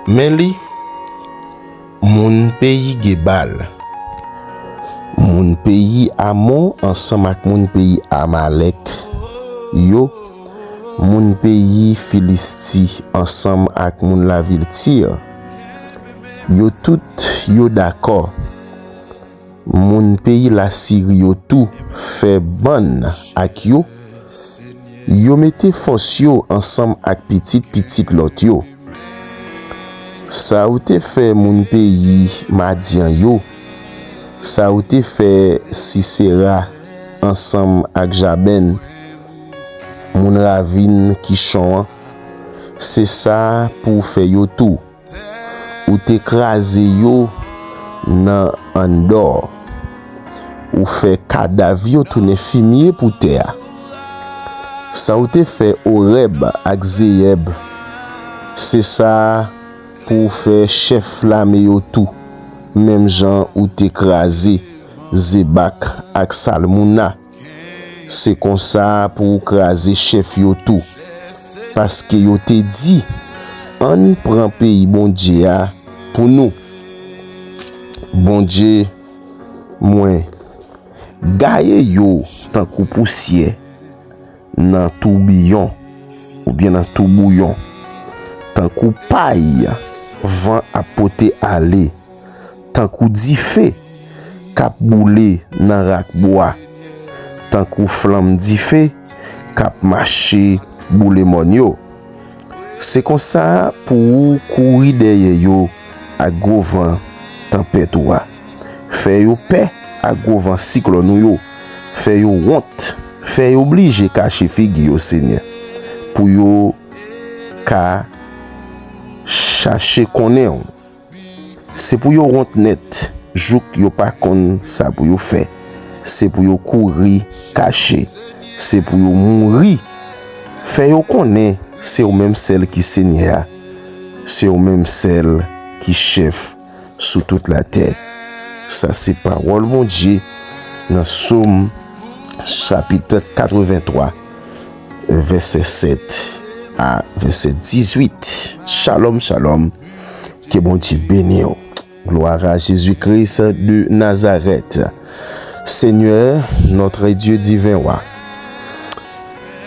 Men li, moun peyi Gebal, moun peyi Amon ensemble ak moun peyi Amalek, yo, moun peyi Filisti ensemble ak moun la ville Tyr, yo tout yo d'accord. Moun peyi la Syrie yo tout fait bonne ak yo, yo mette force yo ensemble ak petit lot yo. Ça ou te fait moun pays Madian yo, ça ou te fait Sisera ensemble ak Jaben, moun ravine Kishon, c'est ça pour faire yo tout. Ou te krasé yo nan Andor, ou fait cadavre tourner fumier pour terre. Ça ou te fait Oreb ak Zeyeb, c'est ça pour faire chef flamme yo tout. Même gens ou t'écraser Zebak ak Salmouna, c'est comme ça pour écraser chef yo tout. Parce que yo te dit, on prend pays bon Dieu pour nous. Bon Dieu, moins gaye yo tant kou poussière nan tourbillon ou bien nan tout bouillon, tant kou paille vent à poter aller, tant kou di fè kap boule nan rak bois, tant kou flamme di fè kap marché boule mon yo. C'est comme ça pour courir derrière yo à gros vent tempête ou fait yo paix à gros vent cyclone yo, fait yo honte, fait yo obligé cacher figue yo Seigneur pour yo ka chercher connaître. C'est pour yo honte net, jouk yo pas kon ça pour yo faire. C'est pour yo courir cacher, c'est pour yo mourir. Fait yo connaît, c'est au même celle qui Seigneur, c'est au même celle qui chef sur toute la terre. Ça c'est parole mon Dieu dans Somme chapitre 83 verset 7 à verset 18. Shalom, shalom. Que bon Dieu bénisse. Gloire à Jésus-Christ de Nazareth. Seigneur, notre Dieu divin roi.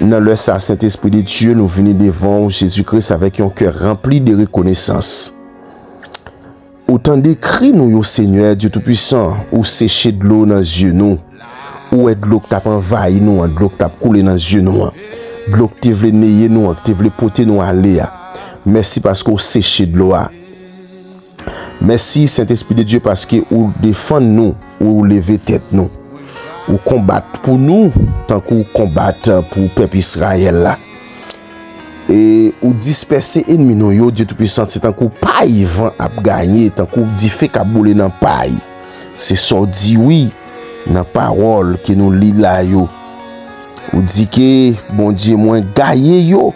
Dans le Saint-Esprit de Dieu, nous venons devant Jésus-Christ avec un cœur rempli de reconnaissance. Autant d'écrit nous, yo Seigneur Dieu Tout-Puissant, ou sécher de l'eau dans les yeux nous, ou est de l'eau qui t'a envahi nous, de l'eau qui t'a coulé dans les yeux nous, de l'eau qui t'a voulu nayer nous, qui t'a voulu porter nous à l'air. Merci parce que vous séchez de l'eau. Merci Saint-Esprit de Dieu parce que vous défendez nous, ou levez tête nous, ou combattre pour nous, tant que vous combattez pour le peuple Israël là. Et ou disperser ennemi nous yo Dieu Tout-Puissant, c'est tant qu'on paille vent à gagner, tant qu'on dit fait qu'à bouler dans paille. C'est ça dit oui dans parole que nous lit là yo. Ou dit que bon Dieu moins gaillé yo,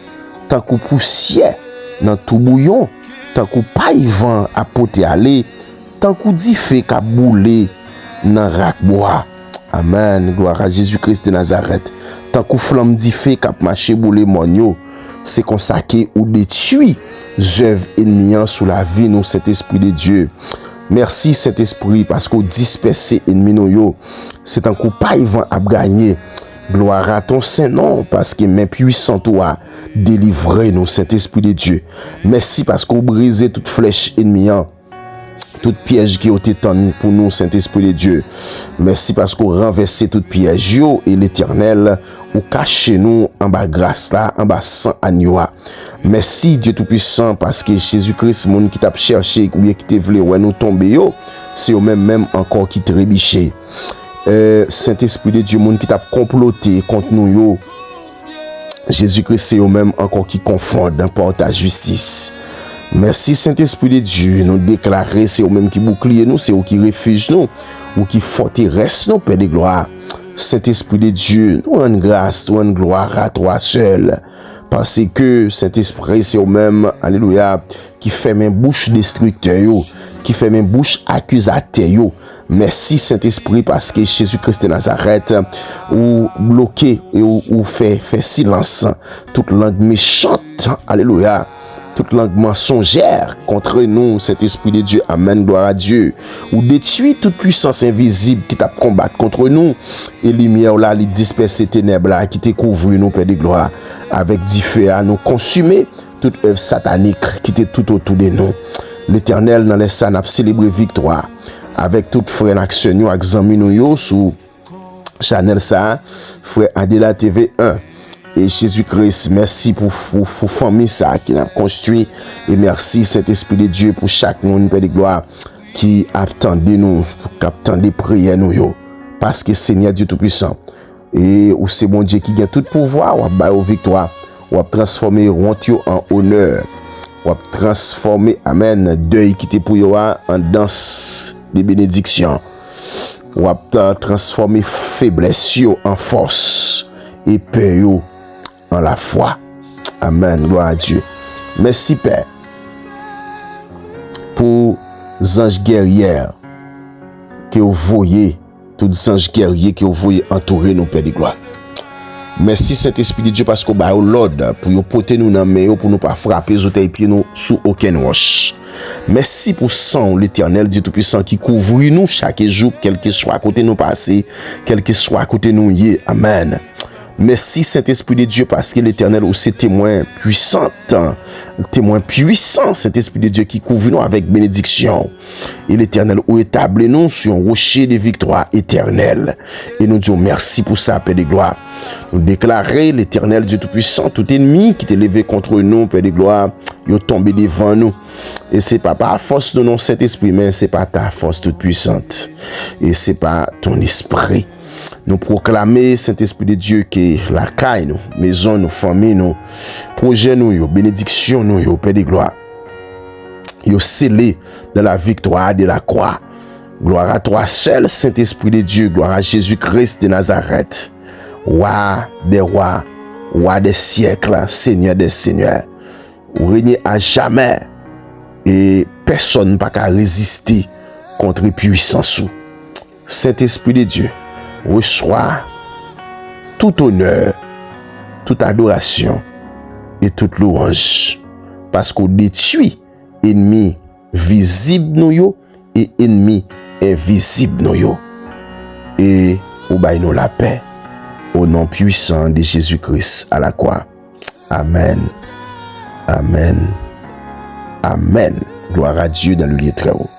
tant qu'on poussière dans tout bouillon, tant qu'on paille vent à poter aller, tant qu'on dit fait qu'à bouler dans rak bois. Amen. Gloire à Jésus-Christ de Nazareth. Tant qu'on flamme dit fait qu'à marcher bouler mon yo. C'est consacré ou détruit œuvres ennemies sous la vie nous cet esprit de Dieu. Merci cet esprit parce qu'on disperse ennemis nous yo. C'est un coup pas vent à gagner. Gloire à ton Saint-Nom parce que mes puissants toi délivrer nous cet esprit de Dieu. Merci parce qu'on brisé toute flèche ennemie, toute piège qui a été tendu pour nous Saint-Esprit de Dieu. Merci parce qu'on renversé toute piège yo et l'Éternel ou caché nous en bas grâce là, en bas sang agneau. Merci Dieu Tout-Puissant parce que Jésus-Christ, moun qui t'a cherché ou bien qui t'a voulu ouais nous tomber yo, c'est au même encore qui trébiché. Saint-Esprit de Dieu, moun qui t'a comploté contre nous yo, Jésus-Christ c'est au même encore qui confonde porte ta justice. Merci Saint-Esprit de Dieu, nous déclarer c'est au même qui bouclier nous, c'est au qui refuge nous, ou qui forteresse nous, Père de gloire. Saint-Esprit de Dieu, nous rend grâce, nous rend gloire à toi seul. Parce que Saint-Esprit, c'est au même, alléluia, qui fait mes bouches destructeur, qui fait mes bouches accusateur. Merci Saint-Esprit parce que Jésus-Christ de Nazareth, ou bloqué et ou fait silence toute langue méchante, alléluia, toute langue mensongère contre nous, cet esprit de Dieu. Amen, gloire à Dieu. Ou détruit toute puissance invisible qui t'a combattre contre nous. Et lumière là, les disperser ténèbres là, qui te couvre nous, Père de gloire. Avec du feu à nous consumer toute œuvre satanique qui était tout autour de nous. L'Éternel dans les sangs a célébré victoire. Avec toute frère action, nous, examen nous sous Chanel ça, frère Adela TV 1. Et Jésus-Christ, merci pour famille ça qui a construit. Et merci Saint-Esprit de Dieu pour chaque monde, Père de gloire, qui attendait nous, qui attendait prière nous yo. Parce que Seigneur Dieu Tout-Puissant, et où c'est bon Dieu qui a tout pouvoir, ou a victoire, ou a transformé honte en honneur, ou a transformé, amen, deuil qui était pour yo en danse de bénédiction, ou a transformé faiblesse en force, et peur en la foi. Amen, gloire à Dieu. Merci Père pour les anges guerriers que vous voyez, tous les anges guerriers que vous voyez entourer nos Père de gloire. Merci Saint-Esprit de Dieu parce que vous avez l'ordre pour vous porter nous dans la main, pour nous pas frapper les pieds nous sous aucune roche. Merci pour sang l'Éternel Dieu Tout-Puissant qui couvre nous chaque jour, quel que soit à côté nous passer, quel que soit à côté nous y est. Amen. Merci Saint-Esprit de Dieu parce que l'Éternel aussi témoin puissant, Saint-Esprit de Dieu qui couvre nous avec bénédiction. Et l'Éternel ou établit nous sur un rocher de victoire éternelle. Et nous disons merci pour ça, Père de gloire. Nous déclarons l'Éternel Dieu Tout-Puissant, tout ennemi qui t'est levé contre nous, Père de gloire, il est tombé devant nous. Et c'est pas par force de non Saint-Esprit, mais c'est pas ta force toute puissante. Et c'est pas ton esprit. Nous proclamer, Saint-Esprit de Dieu, que la caille, nous, maison, nous, famille, nous, projet, nous, bénédiction, nous, Père de gloire, nous scellé dans la victoire de la croix. Gloire à toi seul, Saint-Esprit de Dieu, gloire à Jésus-Christ de Nazareth, roi des siècles, Seigneur des seigneurs, ou régner à jamais, et personne n'a qu'à résister contre puissance. Saint-Esprit de Dieu, reçoit tout honneur, toute adoration et toute louange. Parce qu'on détruit ennemi visible nous yo et ennemi invisible nous yo. Et au bail nous la paix au nom puissant de Jésus-Christ à la croix. Amen. Amen. Amen. Gloire à Dieu dans le lieu très haut.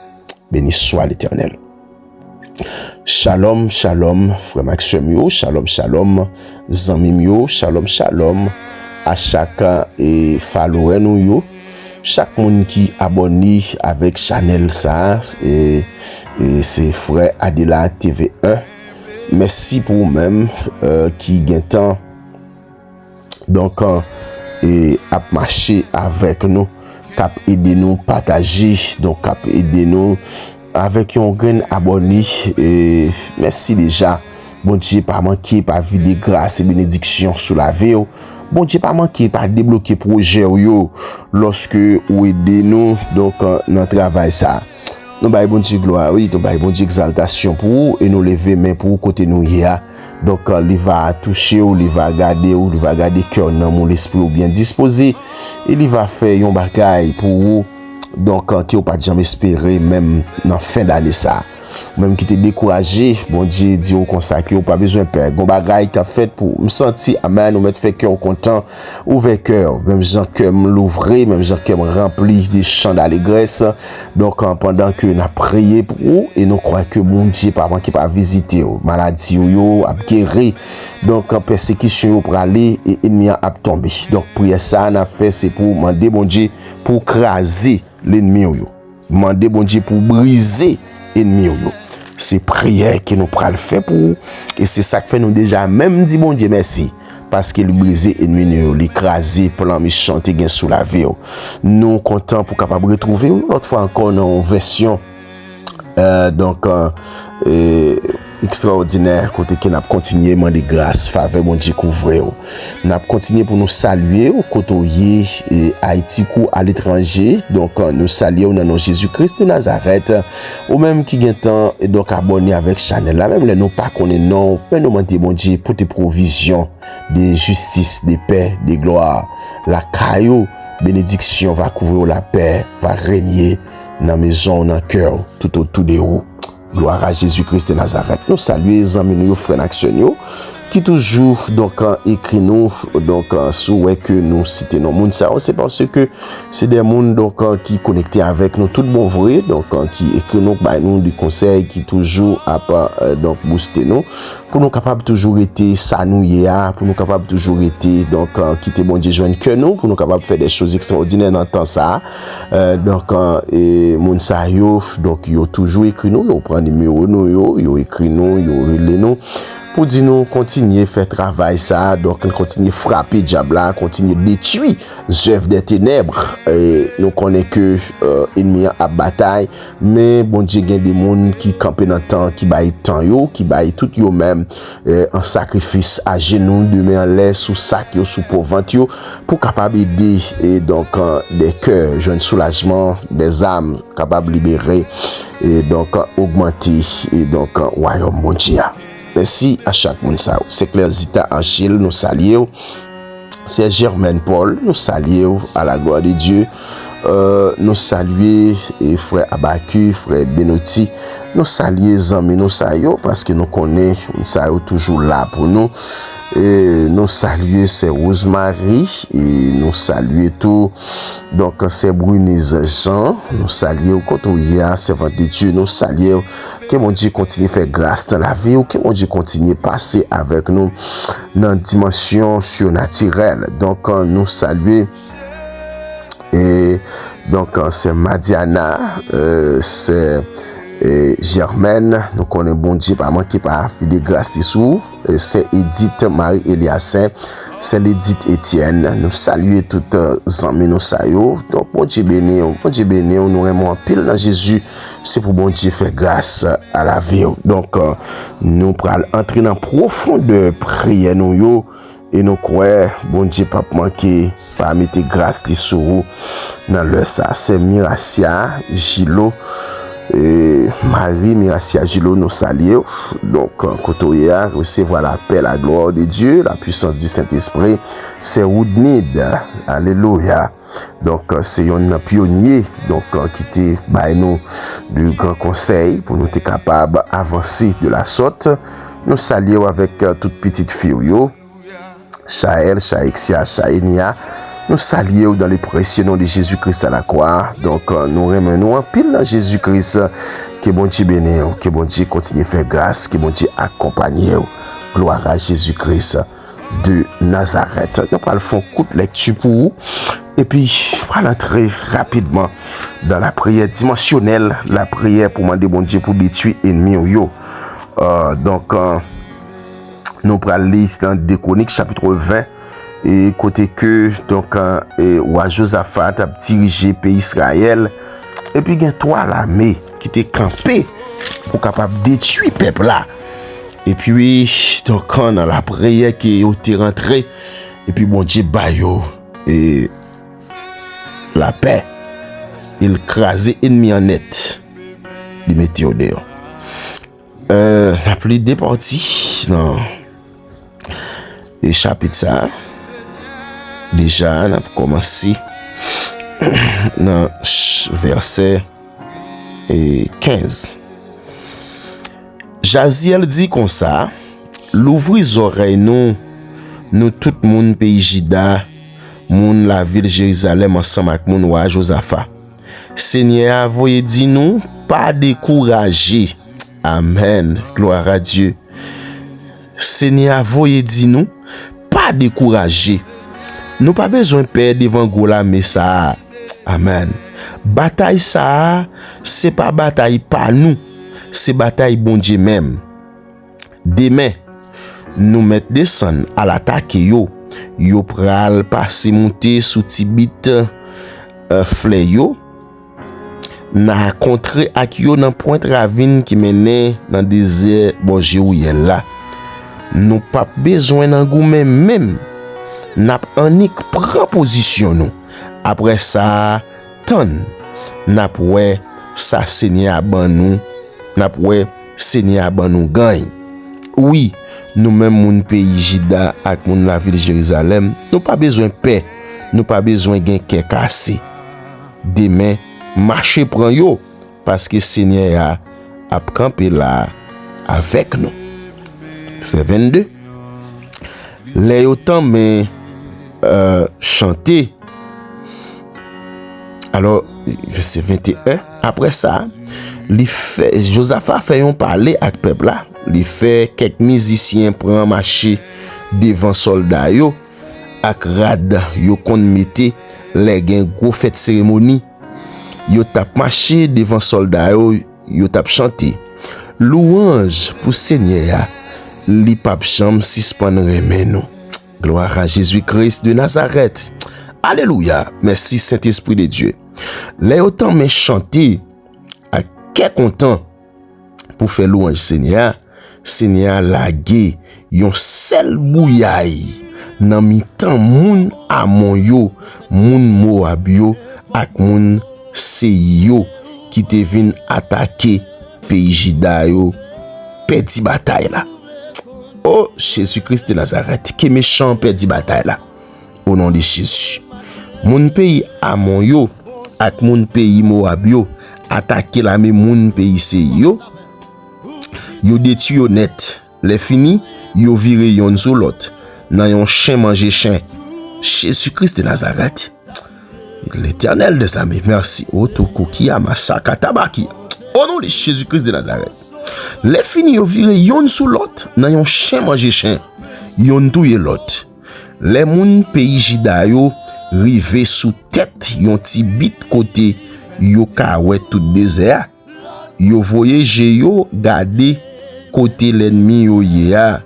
Béni soit l'Éternel. Shalom, shalom, frère Maxime yo, shalom, shalom, zanmim yo, shalom, shalom, à chacun et follower nous yo, chaque monde qui abonne avec Chanel ça, et c'est frère Adela TV1. Merci pour vous-même qui gagne temps, donc, et à marcher avec nous, cap aider nous partager, donc cap aider nous avec un grand abonné. Et merci déjà. Bon Dieu, pas manquer, pas vider grâce et bénédiction sur la vie. Bon Dieu, pas manquer, pas débloquer projet yo lorsque vous aidez nous donc dans travail ça. Nous bail bon Dieu gloire, oui, nous bail bon Dieu exaltation pour vous et nous lever main pour côté nous hier. Donc il va toucher ou il va garder cœur dans mon esprit ou bien disposé et il va faire un bagaille pour vous. Donc, qui n'a pas jamais espéré, même dans la fin d'année, ça. Même qui t'est découragé, bon Dieu dit au consacré, pas besoin de peur. Gon bagaille qu'a fait pour me sentir, amen, nous mettre fait cœur content, ouvert cœur, même gens que me l'ouvrir, même gens que me remplir des chants d'allégresse. Donc, pendant que nous prié pour vous, et nous croyons que bon Dieu, pas qui pas visiter, maladie, yo, a guéri. Donc, en persécution, pour aller, et ennemi a tombé. Donc, prière ça, on a fait, c'est pour demander bon Dieu, pour craser l'ennemi, yo. Demander bon Dieu pour briser l'ennemi, yo. C'est prière que nous prenons le faire pour vous. Et c'est ça que fait nous déjà, même dit bon Dieu merci. Parce qu'il brisé l'ennemi, l'écrasé, plan méchant, et gain sous la vie. Nous contents pour capable retrouver, l'autre fois encore en version, extraordinaire, côté que nous avons continué de grâce, faveur, bon Dieu couvrir. Nous avons continué pour nous saluer au côté Haïti à l'étranger. Donc, nous saluons dans nom Jésus-Christ de Nazareth, ou même qui gagne temps et donc abonné avec Chanel. Là, même les nous pas connaît non, mais nous demandons bon Dieu pour tes provisions de justice, de paix, de gloire. La caillou bénédiction va couvrir la paix, va régner dans la maison, dans le cœur, tout autour de vous. Gloire à Jésus-Christ de Nazareth. Nous saluons les amis, nos frères nationaux qui toujours donc écrit nous donc souhait que nous citer nos monde ça c'est parce que c'est des monde donc qui connectés avec nous tout bon vrai donc qui écrit nous by nous du conseil qui toujours à donc booster nous pour nous capable toujours être ça nous hier pour nous capable toujours être donc quitter bon Dieu joindre que nous pour nous capable faire des choses extraordinaires dans temps ça donc et monde ça yo donc yo toujours écrit nous yo prend numéro nous yo écrit nous yo relé nous pour dire nous continuer faire travail ça donc continuer frapper diable là continuer détruire les œuvres des ténèbres et nous connaît que ennemi à bataille mais bon Dieu gagne des monde qui camper dans temps qui baille temps yo qui baille tout yo même en sacrifice à genoux de main en l'air sous sac yo sous ventre yo pour capable aider et donc des cœurs jeune soulagement des âmes capable libérer et donc augmenter et donc royaume bon Dieu. Merci à chaque monde ça. C'est Claire Zita Achille, nous saluons. C'est Germaine Paul, nous saluons à la gloire de Dieu. Nous saluons et frère Abacu, frère Benotti. Nous saluons les amis, nous saluons parce que nous connaissons, nous saluons toujours là pour nous. Et nous saluons c'est Rosemary et nous saluons tout donc c'est Brunise Jean nous saluons Kotoya servante de Dieu nous saluons que mon Dieu continue faire grâce dans la vie ou que mon Dieu continue passer avec nous dans une dimension surnaturelle donc nous saluons et donc c'est Madiana c'est Germaine, nous connaissons bon Dieu, pas manquer par de grâce dessous. C'est Edith Marie Eliassin, c'est Edith Etienne. Nous saluons toutes les amis, nous saluons. Donc, bon Dieu béni, nous aimons en pile dans Jésus. C'est pour bon Dieu faire grâce à la vie. Donc, nous allons entrer dans profonde prière, nous. Et nous croyons, bon Dieu, pas manquer, pas mettre grâce dessous dans le ça. C'est Miracia Gilo. Et Marie Miracia Gilo nous salue. Donc, Kotoya, recevoir la paix, la gloire de Dieu, la puissance du Saint-Esprit. C'est Woodnid. Alléluia. Donc, c'est un pionnier donc, qui était by nous du grand conseil pour nous être capables d'avancer de la sorte. Nous saluons avec toute petite fille, Shael, Shaexia, Shaenia. Nous saluons dans les précieux noms de Jésus-Christ à la croix. Donc, nous remenons en pile dans Jésus-Christ. Que bon Dieu bénisse, que bon Dieu continue à faire grâce, que bon Dieu accompagne. Gloire à Jésus-Christ de Nazareth. Nous allons faire une courte lecture pour vous. Et puis, on va entrer rapidement dans la prière dimensionnelle, la prière pour demander bon Dieu pour détruire l'ennemi. Donc, nous allons lire dans 2 Chroniques, chapitre 20. Et côté que donc roi Josaphat a dirigé le pays Israël et puis il y a 3 l'armée qui étaient campés pour capable détruire le peuple là. Et puis donc dans la prière qui est rentré et puis bon Dieu bayo et la paix il crasait ennemi en net il mettait au dehors. La pluie des parties dans les chapitres ça. Déjà, on a commencé dans verset 15. Jaziel dit comme ça, l'ouvrir les oreilles nous tout le monde pays Juda, moun la ville Jérusalem ensemble avec moun roi Josaphat. Seigneur, voyez dit nous pas décourager. Amen. Gloire à Dieu. Seigneur, voyez dit nous pas décourager. Nous pas besoin de perdre devant Gola mais ça. Amen. Bataille ça, c'est pas bataille pas nous, c'est bataille bon Dieu même. Demain, nous mettre descendre à l'attaque yo pral passer monter sous Tibit Fleyo. Na rencontré ak yo dans Pointe Ravine qui menait dans désert Bonjéouyen là. Nous pas besoin d'en goumen même. N'a unique prend position nous. Après ça, ton n'a ouais ça Seigneur ban nous. N'a ouais Seigneur ban nous gagne. Oui, nous même mon pays Juda ak mon la ville Jérusalem, nous pas besoin de paix, nous pas besoin gen kè cassé. Demain, marcher prend yo parce que Seigneur a campé là avec nous. C'est 22. Les autant mais chanter. Alors verset 21. Après ça, Josaphat fait un parler avec peuple là. Il fait quelques musiciens prend marcher devant soldats yo ak rad yo kon mette les gen gros fête cérémonie. Yo tap marché devant soldats yo tap chanter louange pour Seigneur li pap cham suspend remen nou. Gloire à Jésus-Christ de Nazareth. Alléluia. Merci Saint-Esprit de Dieu. Les autant mais chanter à quel content pour faire louange Seigneur. Seigneur lage yon sel bouyay nan mi tan moun Amon yo, moun Moab yo ak moun Seyi yo qui te vin attaquer pays Juda yo, perdit bataille là. Oh Jésus-Christ de Nazareth, qui méchant perdit bataille là. Au nom de Jésus. Moun pays Amon yo ak moun pays Moab yo attaquer la même moun pays Seyi yo. Yo détruit yo net. Les fini, yo viré yon sous l'autre. Nan yon chien manger chien. Jésus-Christ de Nazareth. L'Éternel des armées, merci. Otokokia masaka tabaki. Au nom de Jésus-Christ de Nazareth. Les fini yo viré yon sous l'autre. Nan yon chien manger chien. Yon touye l'autre. Les moun pays Juda yo rivé sous tête yon ti bit côté yo ka wè tout désert. Yo voyage yo gade côté l'ennemi yo ya.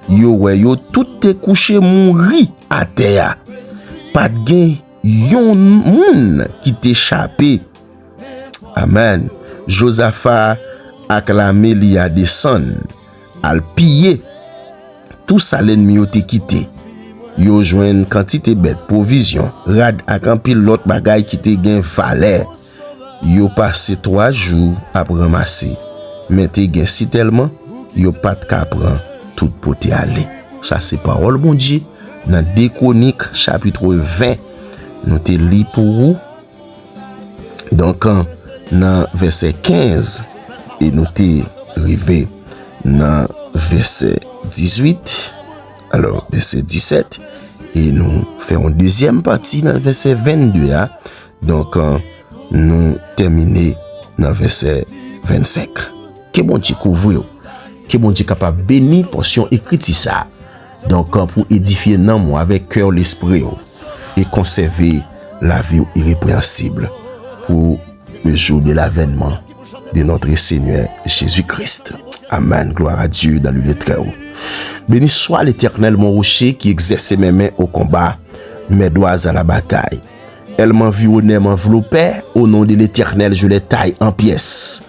Yo wè yo tout te couché mouri à terre. Pas de gen yon moun qui t'échappé. Amen. Josaphat acclamé li a descend al piller tout ça l'ennemi yo te quitté. Yo joine quantité bête provision rad ak an pile l'autre bagay qui te gen valeur. Yo passé 3 jours à ramasser. Mais te gen si tellement yo pas de ka prend tout pour te aller. Ça c'est parole bon Dieu dans 2 Chroniques chapitre 20. Nous te lit pour vous. Donc dans verset 15 et nous te rivé dans verset 18. Alors verset 17 et nous faisons deuxième partie dans verset 22. Donc nous terminer dans verset 25. Que bon Dieu couvre, que bon Dieu capable bénir portion écrite ça. Donc pour édifier non moi avec cœur l'esprit et conserver la vie irrépréhensible pour le jour de l'avènement de notre Seigneur Jésus-Christ. Amen. Gloire à Dieu dans le lieu très haut. Béni soit l'Éternel mon rocher qui exerce mes mains au combat, mes doigts à la bataille. Elle m'environnait, m'enveloppait, au nom de l'Éternel je les taille en pièces.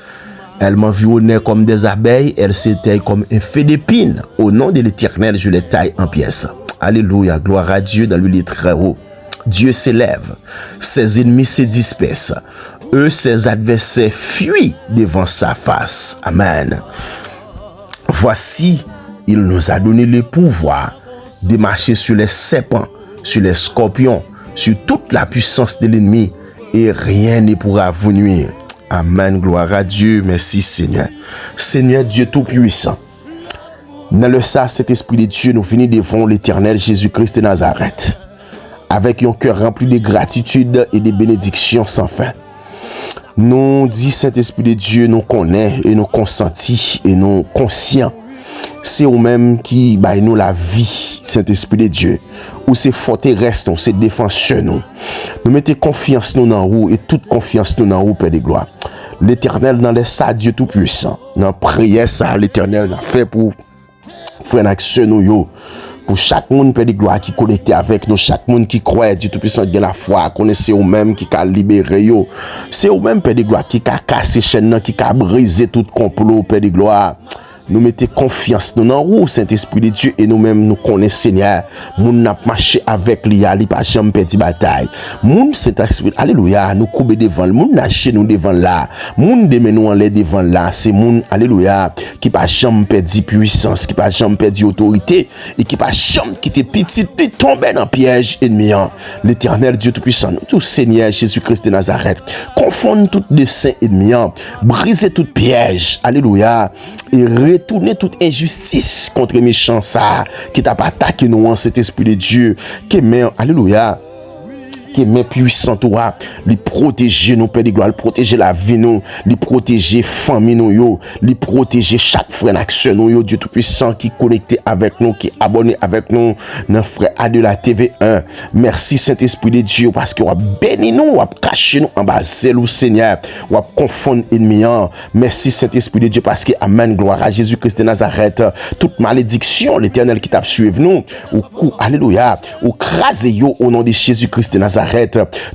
Elle m'environnait comme des abeilles, elle s'éteille comme un feu d'épines. Au nom de l'Éternel je les taille en pièces. Alléluia, gloire à Dieu dans le lieu très haut. Dieu s'élève, ses ennemis se dispersent, eux ses adversaires fuient devant sa face. Amen. Voici, il nous a donné le pouvoir de marcher sur les serpents, sur les scorpions, sur toute la puissance de l'ennemi, et rien ne pourra vous nuire. Amen, gloire à Dieu, merci Seigneur. Seigneur Dieu Tout-Puissant, dans le Saint-Esprit de Dieu, nous venons devant l'Éternel Jésus-Christ de Nazareth, avec un cœur rempli de gratitude et de bénédictions sans fin. Nous dit Saint-Esprit de Dieu, nous connaît et nous consentis et nous conscients. C'est vous-même qui baille nous la vie, Saint-Esprit de Dieu. Ou c'est forteresse, nous, c'est défenseur, nous. Nous mettons confiance nous dans vous et toute confiance nous dans vous, Père de gloire. L'Éternel dans les ça, Dieu Tout-Puissant. Dans prière ça, l'Éternel a fait pour frère action nous yo. Pour chaque monde, Père de gloire, qui connecté avec nous, chaque monde qui croit, Dieu Tout-Puissant, de la foi, connaissez vous-même qui a libéré yo. C'est vous-même, Père de gloire, qui a cassé chaîne, qui a brisé tout complot, Père de gloire. nous mettons confiance nous dans vous, Saint-Esprit de Dieu, et nous-mêmes nous connaissons, Seigneur. Moun n'a marché avec lui, il pas jamais perdu bataille. Moun Saint-Esprit, alléluia, nous couper devant, moun n'a chez nous devant là. Moun de nous en l'air devant là, c'est moun, alléluia, qui pas jamais perdu puissance, qui pas jamais perdu autorité, et qui pas jamais quitté petit, puis tomber dans piège ennemi. L'Éternel Dieu Tout-Puissant, tout Seigneur Jésus-Christ de Nazareth, confondre tout dessein ennemi, briser tout piège, alléluia, et retourner toute injustice contre les méchants, ça, qui t'a pas attaqué nous en cet esprit de Dieu, qui met, alléluia, qui est puissant, lui protéger nos pères de gloire, protéger la vie nous, lui protéger famille nous, lui protéger chaque frère d'action nous, Dieu Tout-Puissant qui est connecté avec nous, qui est abonné avec nous, notre frère A de la TV1. Merci Saint-Esprit de Dieu parce que vous béni nous, vous caché nous en bas, zèle Seigneur, vous confondre ennemi. Merci Saint-Esprit de Dieu parce que amen, gloire à Jésus-Christ de Nazareth. Toute malédiction, l'Éternel qui t'a suivi nous, alléluia, ou crasé yo au nom de Jésus-Christ de Nazareth.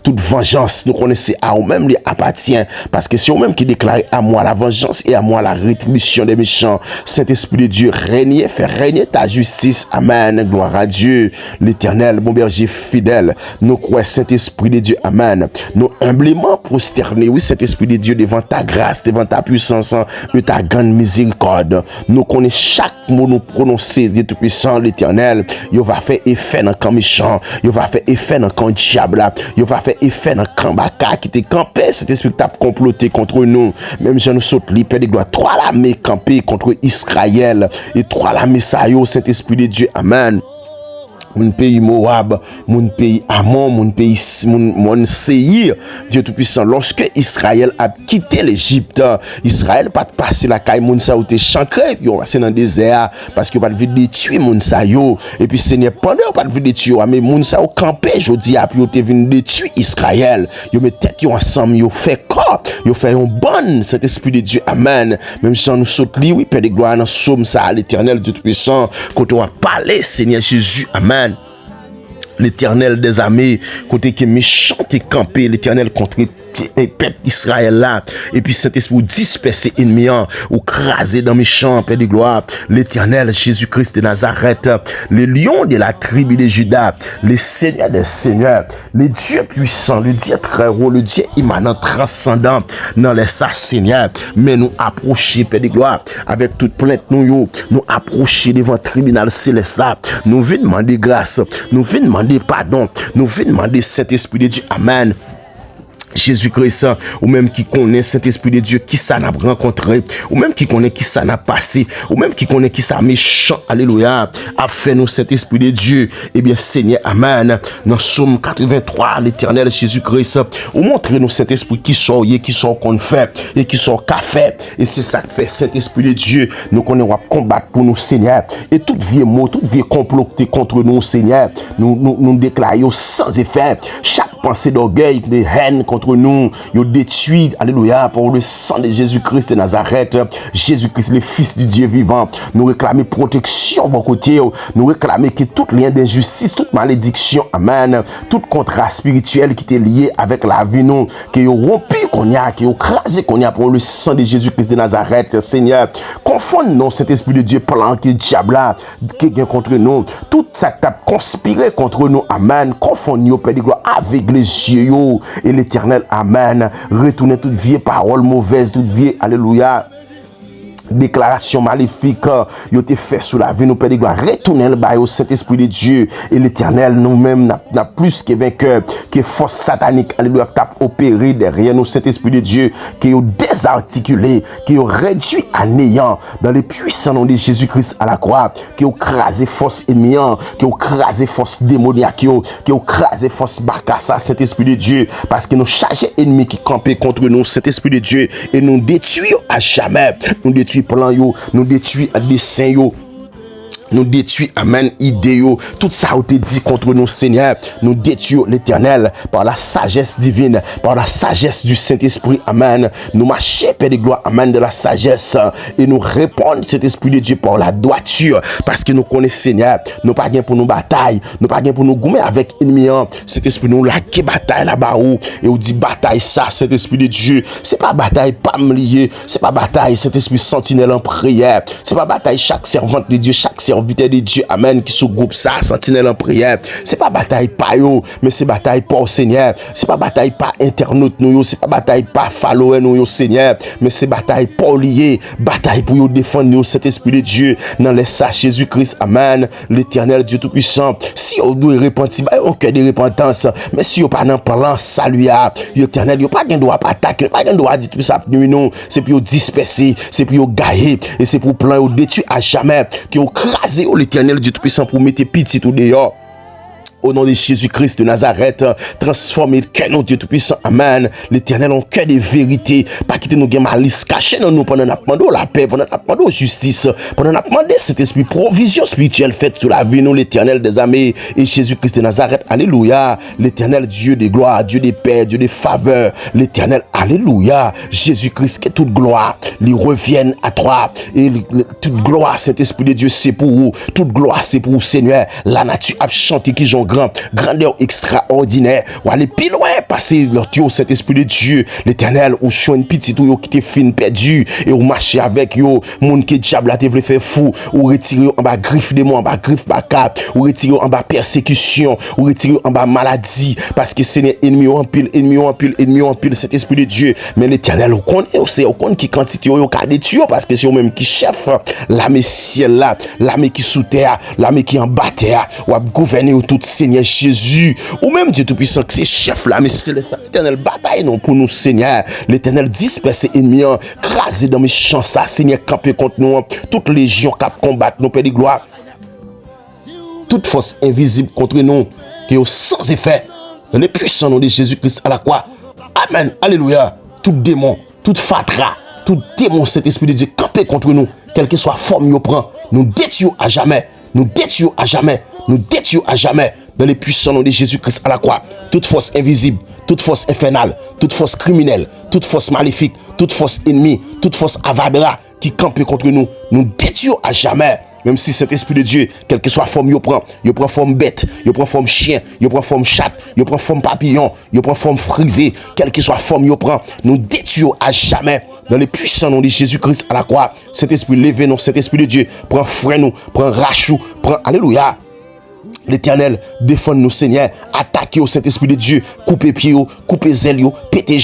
Toute vengeance, nous connaissons à nous-mêmes les appartient. Parce que c'est nous-mêmes qui déclarent à moi la vengeance et à moi la rétribution des méchants. Saint-Esprit de Dieu, règne, fais régner ta justice. Amen. Gloire à Dieu, l'Éternel, mon berger fidèle. Nous croyons, Saint-Esprit de Dieu. Amen. Nous humblement prosternés, oui, Saint-Esprit de Dieu, devant ta grâce, devant ta puissance et ta grande miséricorde. Nous connaissons chaque mot nous prononcer, Dieu Tout-Puissant, l'Éternel. Il va faire effet dans le camp méchant. Il va faire effet dans le camp diable. Il va faire effet dans le camp baka qui te campé, cet esprit t'a comploté contre nous. Même je nous saute l'hyper de gloire. Trois l'armée campé contre Israël et trois l'armée sayo, cet esprit de Dieu. Amen. Mon pays Moab, mon pays Ammon, mon pays mon Seir, Dieu Tout-Puissant. Lorsque Israël a quitté l'Égypte, Israël pas passer la caille moun sa ou te chancré, puis on va passer dans le désert parce que pas de détruire moun sa yo. Et puis Seigneur pendant pas de détruire, mais moun sa ou campé jodi a puis on te vinn détruire Israël. Yo met tête yo ensemble, yo fait quoi? Yo fait un bon cet esprit de Dieu. Amen. Même si on nous saute li, oui, Père de gloire dans somme ça l'Éternel Dieu Tout-Puissant quand on va parler Seigneur Jésus. Amen. L'Éternel des armées, côté qui est méchant et campé, l'Éternel contre le peuple d'Israël là, et puis Saint-Esprit disperser ennemis, ou craser dans mes champs, Père de gloire, l'Éternel Jésus-Christ de Nazareth, le lion de la tribu de Juda, le Seigneur des seigneurs, le Dieu puissant, le Dieu très haut, le Dieu immanent, transcendant dans les sa Seigneur, mais nous approcher, Père de gloire, avec toute plainte nous approcher devant le tribunal céleste là, nous venons demander grâce, nous venons demander pardon, nous venons demander Saint-Esprit de Dieu, amen. Jésus-Christ, ou même qui connaît Saint-Esprit de Dieu, qui ça n'a rencontré, ou même qui connaît qui ça n'a passé, ou même qui connaît qui ça méchant, alléluia, a fait nous Saint-Esprit de Dieu, eh bien Seigneur, amen, dans Somme 83, l'Éternel Jésus-Christ, ou montrez nous Saint-Esprit qui sort qu'on fait, et qui sort qu'a fait, et c'est ça que fait Saint-Esprit de Dieu, nous connaissons combattre pour nous Seigneur, et tout vieux mot, tout vieux comploté contre nous Seigneur, nous déclarons sans effet, chaque pensée d'orgueil, de haine contre nous, yo détruit, alléluia, par le sang de Jésus-Christ de Nazareth, Jésus-Christ, le Fils du Dieu vivant, nous réclamer protection de côté, nous réclamer que tout lien d'injustice, toute malédiction, amen, tout contrat spirituel qui était lié avec la vie, nous, que yo rompu qu'on y a, que yo crasé qu'on y a pour le sang de Jésus-Christ de Nazareth, Seigneur, confondre nous cet esprit de Dieu plan qui est diable qui est contre nous, tout ça qui a conspiré contre nous, amen, confondre nous, Père de gloire, avec les yeux, et l'Éternel, amen, retournez toute vieille parole mauvaise, toute vieille, alléluia, déclaration maléfique, yo te fait sous la vie, nous Père de gloire, retournez le bail au Saint-Esprit de Dieu, et l'Éternel, nous-mêmes, n'a plus que vainqueur, que force satanique, alléluia, tape opéré derrière nous, Saint-Esprit de Dieu, qui est désarticulé, qui est réduit à néant, dans les puissants noms de Jésus-Christ à la croix, qui est crasé force ennemie, qui est crasé force démoniaque, qui est crasé force bacassa, Saint-Esprit de Dieu, parce que nous chargés ennemis qui campaient contre nous, Saint-Esprit de Dieu, et nous détruisons à jamais, nous détruisons plan yo, nous détruisons dessein yo, Nous détruisons, amen, idéaux, tout ça a été dit contre nous, Seigneur. Nous détruisons l'Éternel par la sagesse divine, par la sagesse du Saint-Esprit, amen. Nous marchons, Père de gloire, amen, de la sagesse et nous répondons, cet Esprit de Dieu, par la droiture, parce que nous connaissons, Seigneur, nous pas gain pour nous bataille, nous pas gain pour nous goumer avec ennemi. Cet Esprit nous la qui bataille là-bas où et on dit bataille ça, cet Esprit de Dieu, c'est pas bataille pas me lier, c'est pas bataille cet Esprit sentinelle en prière, c'est pas bataille chaque servante de Dieu, chaque serviteur de Dieu, amen, qui sous groupe ça, sentinelle en prière. C'est pas bataille pas yo, mais c'est bataille pas au Seigneur. C'est pas bataille pas internaute nous yo, c'est pas bataille pas follower nous yo, Seigneur, mais c'est bataille pas lié, bataille pour yo défendre nous, cet Esprit de Dieu, dans les sacs Jésus-Christ, amen, l'Éternel Dieu Tout-Puissant. Si on doit repentir, bah, on cœur de repentance, mais si on pas dans plan, salut à l'Éternel, on pas gain droit pas attaquer, pas gain droit dire tout ça pour nous, c'est pour disperser, c'est pour gailler, et c'est pour plan ou détruire à jamais, qui ont crasé l'Éternel Dieu Tout-Puissant pour mettre petit tout dehors. Au nom de Jésus-Christ de Nazareth, transformer le cœur de Dieu Tout-Puissant. Amen. L'Éternel en cœur de vérité. Pas quitter nous malice caché dans nous pendant nous demandé la paix, pendant nous demandé justice, pendant nous demandé cet esprit provision spirituelle faite sur la vie, nous, l'Éternel des armées et Jésus-Christ de Nazareth. Alléluia. L'Éternel Dieu de gloire, Dieu de paix, Dieu de faveur. L'Éternel, alléluia. Jésus-Christ, que toute gloire lui revienne à toi. Et toute gloire, cet esprit de Dieu, c'est pour vous. Toute gloire, c'est pour vous, Seigneur. La nature a chanté qui j'en grandeur extraordinaire. Ou aller plus loin, passer leur Dieu, cet esprit de Dieu, l'Éternel, ou chou une petite ou qui te fin perdu, et ou marcher avec yo, moun qui diable a te vle faire fou, ou retirer en bas griffe de moi, en bas griffe bacap, ou retirer en bas persécution, ou retirer en bas maladie, parce que c'est ennemi en pile, ennemi en pile, ennemi en pile, cet esprit de Dieu. Mais l'Éternel, on connaît, on connaît qui quantité yo ka de Dieu, parce que c'est eux même qui chef, l'armée ciel là, l'armée qui sous terre, l'armée qui en bas terre, ou a gouverner tout Seigneur Jésus, ou même Dieu Tout-Puissant, que c'est chef là, mais c'est l'Éternel bataille non pour nous, Seigneur. L'Éternel disperse ennemis, crasé dans mes champs, ça, Seigneur, camper contre nous, toute légion qui combattre nos Père de gloire, toute force invisible contre nous, qui est sans effet, dans les puissants nom de Jésus-Christ à la croix. Amen, alléluia. Tout démon, toute fatra, tout démon, cet esprit de Dieu, camper contre nous, quelle que soit forme nous prend, nous détruisons à jamais, nous détruisons à jamais, nous détruisons à jamais. Dans les puissants noms de Jésus-Christ à la croix, toute force invisible, toute force infernale, toute force criminelle, toute force maléfique, toute force ennemie, toute force avadra qui campe contre nous, nous détruisons à jamais. Même si cet esprit de Dieu, quelle que soit forme, il prend forme bête, il prend forme chien, il prend forme chat, il prend forme papillon, il prend forme frisée, quelle que soit forme, il prend, nous détruisons à jamais. Dans les puissants noms de Jésus-Christ à la croix, cet esprit levé, non, cet esprit de Dieu, prend frein nous, prend rachou, prend, alléluia. L'Éternel, défend-nous, Seigneur. Attaquez au Saint-Esprit de Dieu. Coupez pieds, coupez zèle, pétez.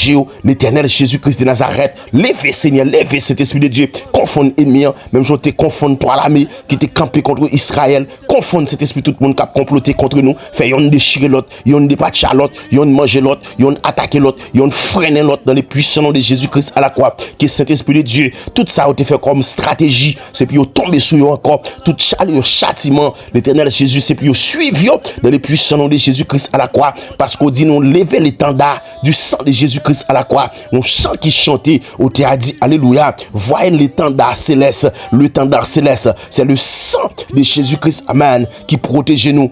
L'Éternel Jésus-Christ de Nazareth. Levez, Seigneur, levez cet Esprit de Dieu. Confondre ennemi. Même je te confondre toi l'armée qui te campé contre Israël. Confondre cet esprit, tout le monde qui a comploté contre nous. Fait yon déchirer l'autre, yon dépatcher l'autre, yon manger l'autre, yon attaquer l'autre, yon freiner l'autre dans les puissants noms de Jésus-Christ à la croix. Qui est Saint-Esprit de Dieu. Tout ça a été fait comme stratégie. C'est puis tomber sur eux encore. Tout châtiment. L'Éternel Jésus, c'est puis suivre dans les puissants noms de Jésus-Christ à la croix, parce qu'on dit nous lever l'étendard du sang de Jésus-Christ à la croix. On chant qui chantait, on t'a dit alléluia. Voyez l'étendard céleste, l'étendard céleste, c'est le sang de Jésus-Christ, amen, qui protège nous.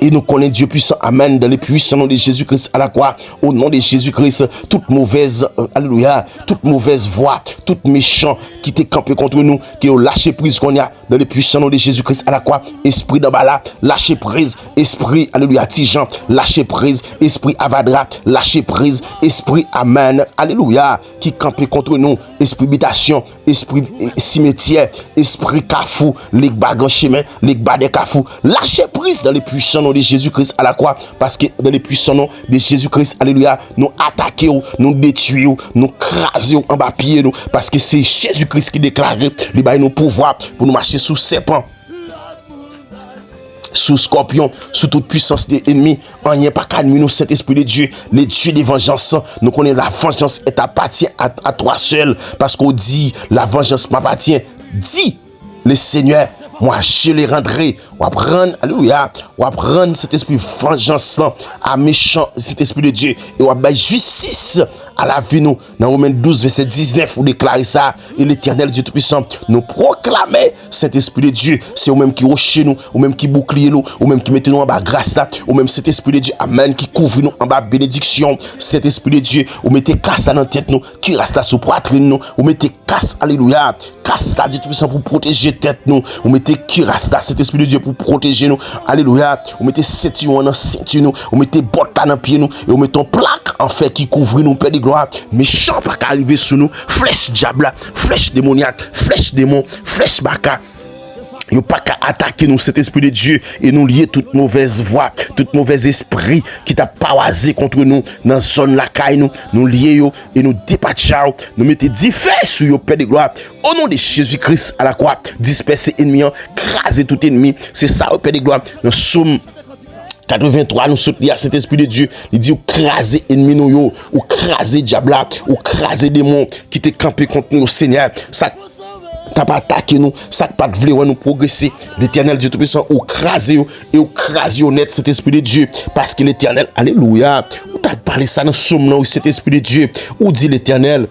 Et nous connaissons Dieu puissant, amen, dans les puissants noms de Jésus-Christ à la croix. Au nom de Jésus-Christ, toute mauvaise, alléluia, toute mauvaise voix, tout méchant qui t'est campé contre nous, qui ont lâché prise qu'on y a dans les puissants noms de Jésus-Christ à la croix. Esprit d'Ambala, lâchez prise. Esprit, alléluia, Tijan, lâchez prise. Esprit Avadra, lâchez prise. Esprit, amen, alléluia, qui campé contre nous. Esprit habitation, esprit cimetière, esprit kafou, les bagues chemin, les bagues des kafou, lâchez prise dans les puissants noms de Jésus-Christ à la croix, parce que dans les puissants noms de Jésus-Christ, alléluia, nous attaquons, nous détruisons, nous crasons en bas pied nous, parce que c'est Jésus-Christ qui déclare les bails nos pouvoirs pour nous marcher sous serpent, sous scorpion, sous toute puissance des ennemis. Rien pas qu'à nous, Saint-Esprit de Dieu, les dieux de vengeance. Nous connaissons la vengeance est appartient à toi seul, parce qu'on dit la vengeance m'appartient. Dis le Seigneur, moi je les rendrai. On va prendre, alléluia, on va prendre cet esprit vengeance là, à méchant, cet esprit de Dieu, et on va mettre justice à la vie nous. Dans Romains 12, verset 19, vous déclarez ça, et l'Éternel Dieu Tout-Puissant nous proclamait cet esprit de Dieu. C'est vous-même qui rocher nous, vous-même qui bouclier nous, vous-même qui mettez nous en bas grâce là, vous-même cet esprit de Dieu, amen, qui couvre nous en bas bénédiction. Cet esprit de Dieu, vous mettez casse là dans la tête nous, qui reste là sous poitrine nous, vous mettez casse, alléluia, casse là Dieu Tout-Puissant pour protéger tête nous, vous mettez qui reste là cet esprit de Dieu pour protéger nous, alléluia, vous mettez ceinture dans ceinture nous, vous mettez botte là dans pied nous, et vous mettez plaque en fait qui couvre nous, Père de gloire, méchant pas arriver sur nous, flèche diable, flèche démoniaque, flèche démon, flèche baka. Yo pas qu'à attaquer nous cet esprit de Dieu et nous lier toute mauvaise voix, toute mauvais esprit qui t'a pawasé contre nous dans zone la caille nous lier yo et nous dépatcher, nous mettre 10 fers sur yo Père de gloire au nom de Jésus-Christ à la croix, disperser ennemi, craser tout ennemi, c'est ça Père de gloire dans Somme 83 nous soutenons à cet esprit de Dieu, il dit ou craser ennemi nous yo, ou craser diable, ou craser démon qui t'est campé contre nous Seigneur, ça t'as pas attaqué nous, ça pas de vouloir nous progresser. L'Éternel Dieu Tout-Puissant, ou craser et ou craser net cet esprit de Dieu, parce que l'Éternel, alléluia, ou t'as parlé ça dans Somme là, cet esprit de Dieu, ou dit l'Éternel,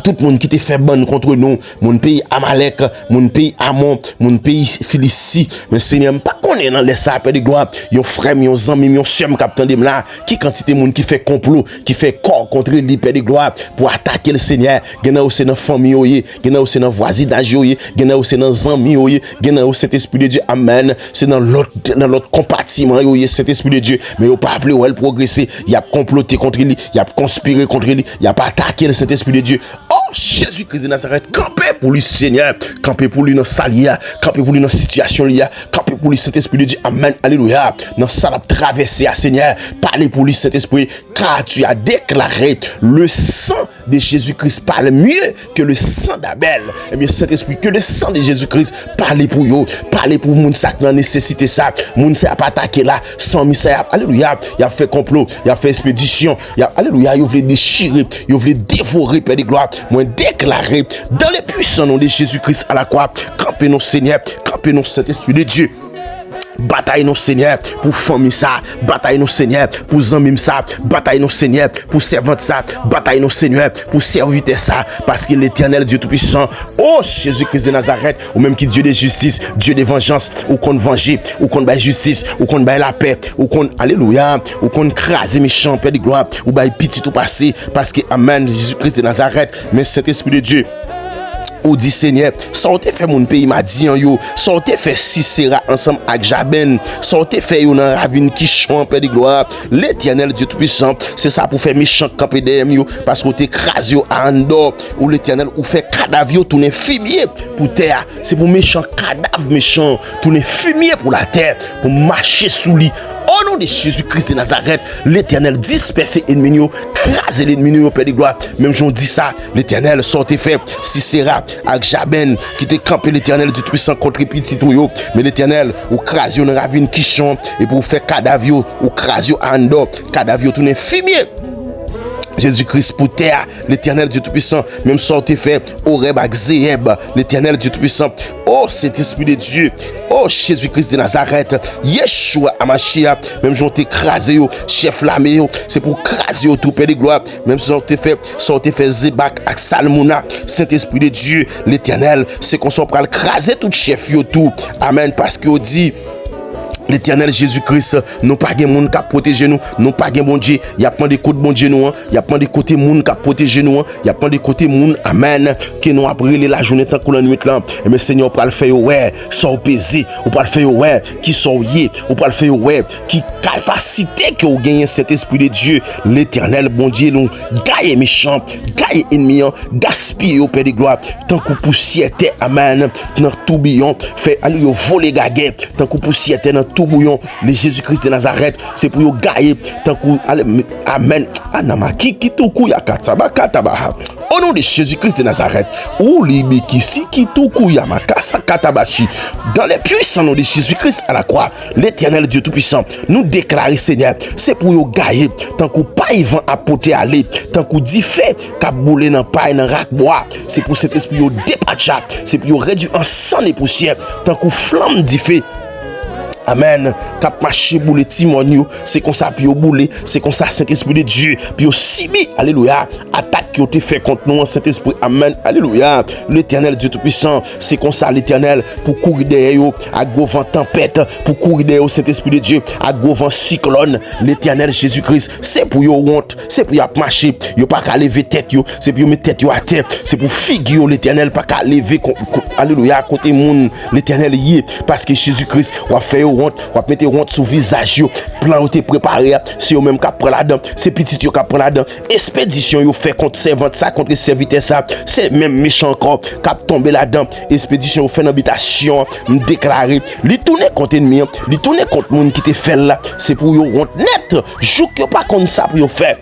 tout le monde qui te fait bonne contre nous, mon pays Amalek, mon pays Amon, mon pays Philistie, mais Seigneur, pas qu'on est dans les sapes de gloire, yon frère, yon zami, yon soeur, capitaine de là, qui quantité de monde qui fait complot, qui fait corps contre lui, Père de gloire, pour attaquer le Seigneur, gen aussi dans famille, gen aussi dans voisinage, gen aussi dans zami, gen aussi cet esprit de Dieu, amen, c'est dans l'autre compartiment, cet esprit de Dieu, mais yon pas voulu progresser, il a comploté contre lui, il a conspiré contre lui, il a pas attaqué cet esprit de Dieu. Oh, Jésus-Christ de Nazareth, campez pour lui, Seigneur, campez pour lui dans sa lia, campez pour lui dans situation lia, campez pour lui cet esprit de Dieu, amen, alléluia, dans sa traversée, Seigneur, parlez pour lui cet esprit, car tu as déclaré le sang de Jésus-Christ parle mieux que le sang d'Abel. Eh bien, cet esprit, que le sang de Jésus-Christ parlez pour vous, parlez pour moun sa qui a nécessité ça, moun sa pas attaqué là, sans misère, alléluia, il a fait complot, il a fait expédition, alléluia, il voulait déchirer, il voulait dévorer, Père de gloire, moi déclarer dans les puissants noms de Jésus-Christ à la croix, campez nos Seigneur, campez nos cet esprit de Dieu. Bataille nos Seigneur pour famille ça, bataille nos Seigneur pour amis ça, bataille nos Seigneur pour servante ça, bataille nos Seigneur pour serviteur ça, parce que l'Éternel Dieu Tout-Puissant, oh Jésus-Christ de Nazareth, ou même qui Dieu de justice, Dieu de vengeance, ou qu'on venger, ou qu'on baille justice, ou qu'on baille la paix, ou qu'on, alléluia, ou qu'on crase méchant, Père de gloire, ou baille petit tout passé, parce que, amen, Jésus-Christ de Nazareth, mais cet esprit de Dieu, ou dit Seigneur, sortez fait mon pays m'a dit en yo, sortez fait Sisera ensemble avec Jaben, sortez fait yo dans ravine qui chante Père de gloire, l'Éternel Dieu Tout-Puissant, c'est ça pour faire méchant camper derrière yo, parce que t'écrase yo à Andor, ou l'Éternel ou fait cadavre tourner fumier pour terre, c'est pour méchant cadavre méchant, tourner fumier pour la terre, pour marcher sous lui. Au nom de Jésus-Christ de Nazareth, l'Éternel disperse l'ennemi, crase l'ennemi, Père de gloire. Même j'en dis ça, l'Éternel sortez fait Sisera avec Jaben qui te campé l'Éternel du Tout-Puissant contre les petits tuyaux. Mais l'Éternel ou crase dans la ravine qui chante et pour faire cadavre ou crase en Andor, cadavre tourner fumier. Jésus-Christ pour terre, l'Éternel Dieu Tout-Puissant, même sortez fait Oreb ak Zéeb, l'Éternel Dieu Tout-Puissant, oh cet esprit de Dieu, oh Jésus-Christ de Nazareth, Yeshua Amashia, même j'ont écrasé, chef l'armée, c'est pour craser tout Père de gloire, même sortez fait Zébak ak Salmouna, Saint-Esprit de Dieu, l'Éternel, c'est qu'on soit pour le craser tout chef yo tout, amen, parce qu'on dit, l'Éternel Jésus-Christ, nous pas de monde qui protéger nous, nous pas de bon Dieu, il y a pas de côté bon Dieu nous, il y a pas de côté monde qui protéger nous, il y a pas de côté monde amen qui nous a brûlé la journée tant qu'on la nuit là. Et mais Seigneur pas le faire ouais, sans peser, ou pas le faire ouais, qui sont yé, ou pas le faire ouais, qui capacité que vous gagnez cet esprit de Dieu, l'Éternel bon Dieu nous gagne méchant, gagne ennemi, gaspiller au Père de gloire, tant que poussière amen dans tourbillon, fait aller voler gaguet, tant que poussière dans tout bouillon, le Jésus-Christ de Nazareth, c'est pour vous gailler, tant que amen, anama qui tout kou ya katabaka tabaha. Au nom de Jésus-Christ de Nazareth, ou libekisi kituku yamakasa katabashi, dans les puissants noms de Jésus-Christ à la croix, l'Éternel Dieu Tout-Puissant, nous déclarer, Seigneur, c'est pour vous gailler, tant qu'on pas y vent à porter aller, tant qu'on dit fait, qu'à bouler dans paille, dans rac bois, c'est pour cet esprit vous dépatcher, c'est pour vous réduire en sang et poussière, tant qu'on flamme dit fait. Amen. Cap marché boule timonio, c'est comme ça puis au boule, c'est comme ça Saint-Esprit de Dieu, puis au sibi, alléluia, attaque qui ont été fait contre nous, Saint-Esprit, amen, alléluia. L'Éternel Dieu Tout-Puissant, c'est comme ça l'Éternel pour courir derrière eux, à gros vent tempête, pour courir derrière Saint-Esprit de Dieu, à gros vent cyclone, l'Éternel Jésus-Christ, c'est pour yo honte, c'est pour y marcher, yo pas qu'à lever tête yo, c'est pour mettre tête yo à terre, c'est pour figure l'Éternel pas qu'à lever, alléluia, côté monde, l'Éternel y est, parce que Jésus-Christ va faire honte, on va mettre honte sur visage yo, plan ou te préparé, c'est eux même qui prend là-dedans, c'est petit yo qui prend là-dedans, expédition yo fait contre servante ça, contre serviteur ça, c'est même méchant encore qui tomber là-dedans, expédition yo fait dans habitation, me déclarer, li tourner contre ennemi, li tourner contre monde qui te fait là, c'est pour yo honte net, jou que pas comme ça pour yo faire.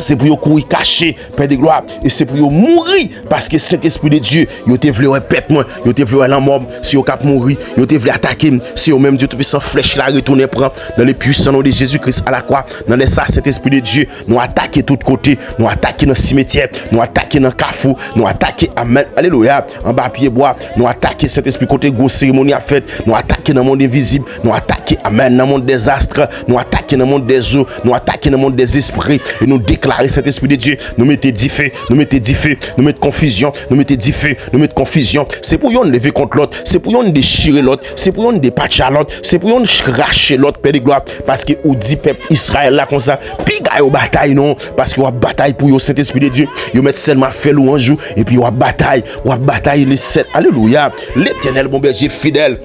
C'est pour vous courir caché, Père de gloire, et c'est pour vous mourir, parce que Saint-Esprit de Dieu, vous te voulu répète moi, vous te voulu la mort, si vous cap mourir, vous te voulu attaquer, si vous même Dieu Tout-Puissant flèche la retourner prend dans les puissants noms de Jésus-Christ à la croix, dans les ça Saint-Esprit de Dieu, nous attaquer de tous côtés, nous attaquer dans le cimetière, nous attaquer dans le carrefour, nous attaquer amen, alléluia, en bas pied bois, nous attaquer Saint-Esprit côté grosse cérémonie à fête, nous attaquer dans le monde invisible, nous attaquer amen dans le monde des astres, nous attaquer dans le monde des eaux, nous attaquer dans le monde des esprits, et nous déclarer cet esprit de Dieu, nous mettez dit fait, nous mettez dit fait, nous mettez confusion, nous mettez dit fait, nous mettez confusion. C'est pour yon lever contre l'autre, c'est pour yon déchirer l'autre, c'est pour yon dépatcher l'autre, c'est pour yon cracher l'autre, Père de gloire, parce que ou dit peuple Israël là comme ça, puis gagne au bataille non, parce que ou bataille pour yon Saint-Esprit de Dieu, yon met seulement fait louange et puis ou bataille les sept, alléluia, l'Éternel mon berger fidèle.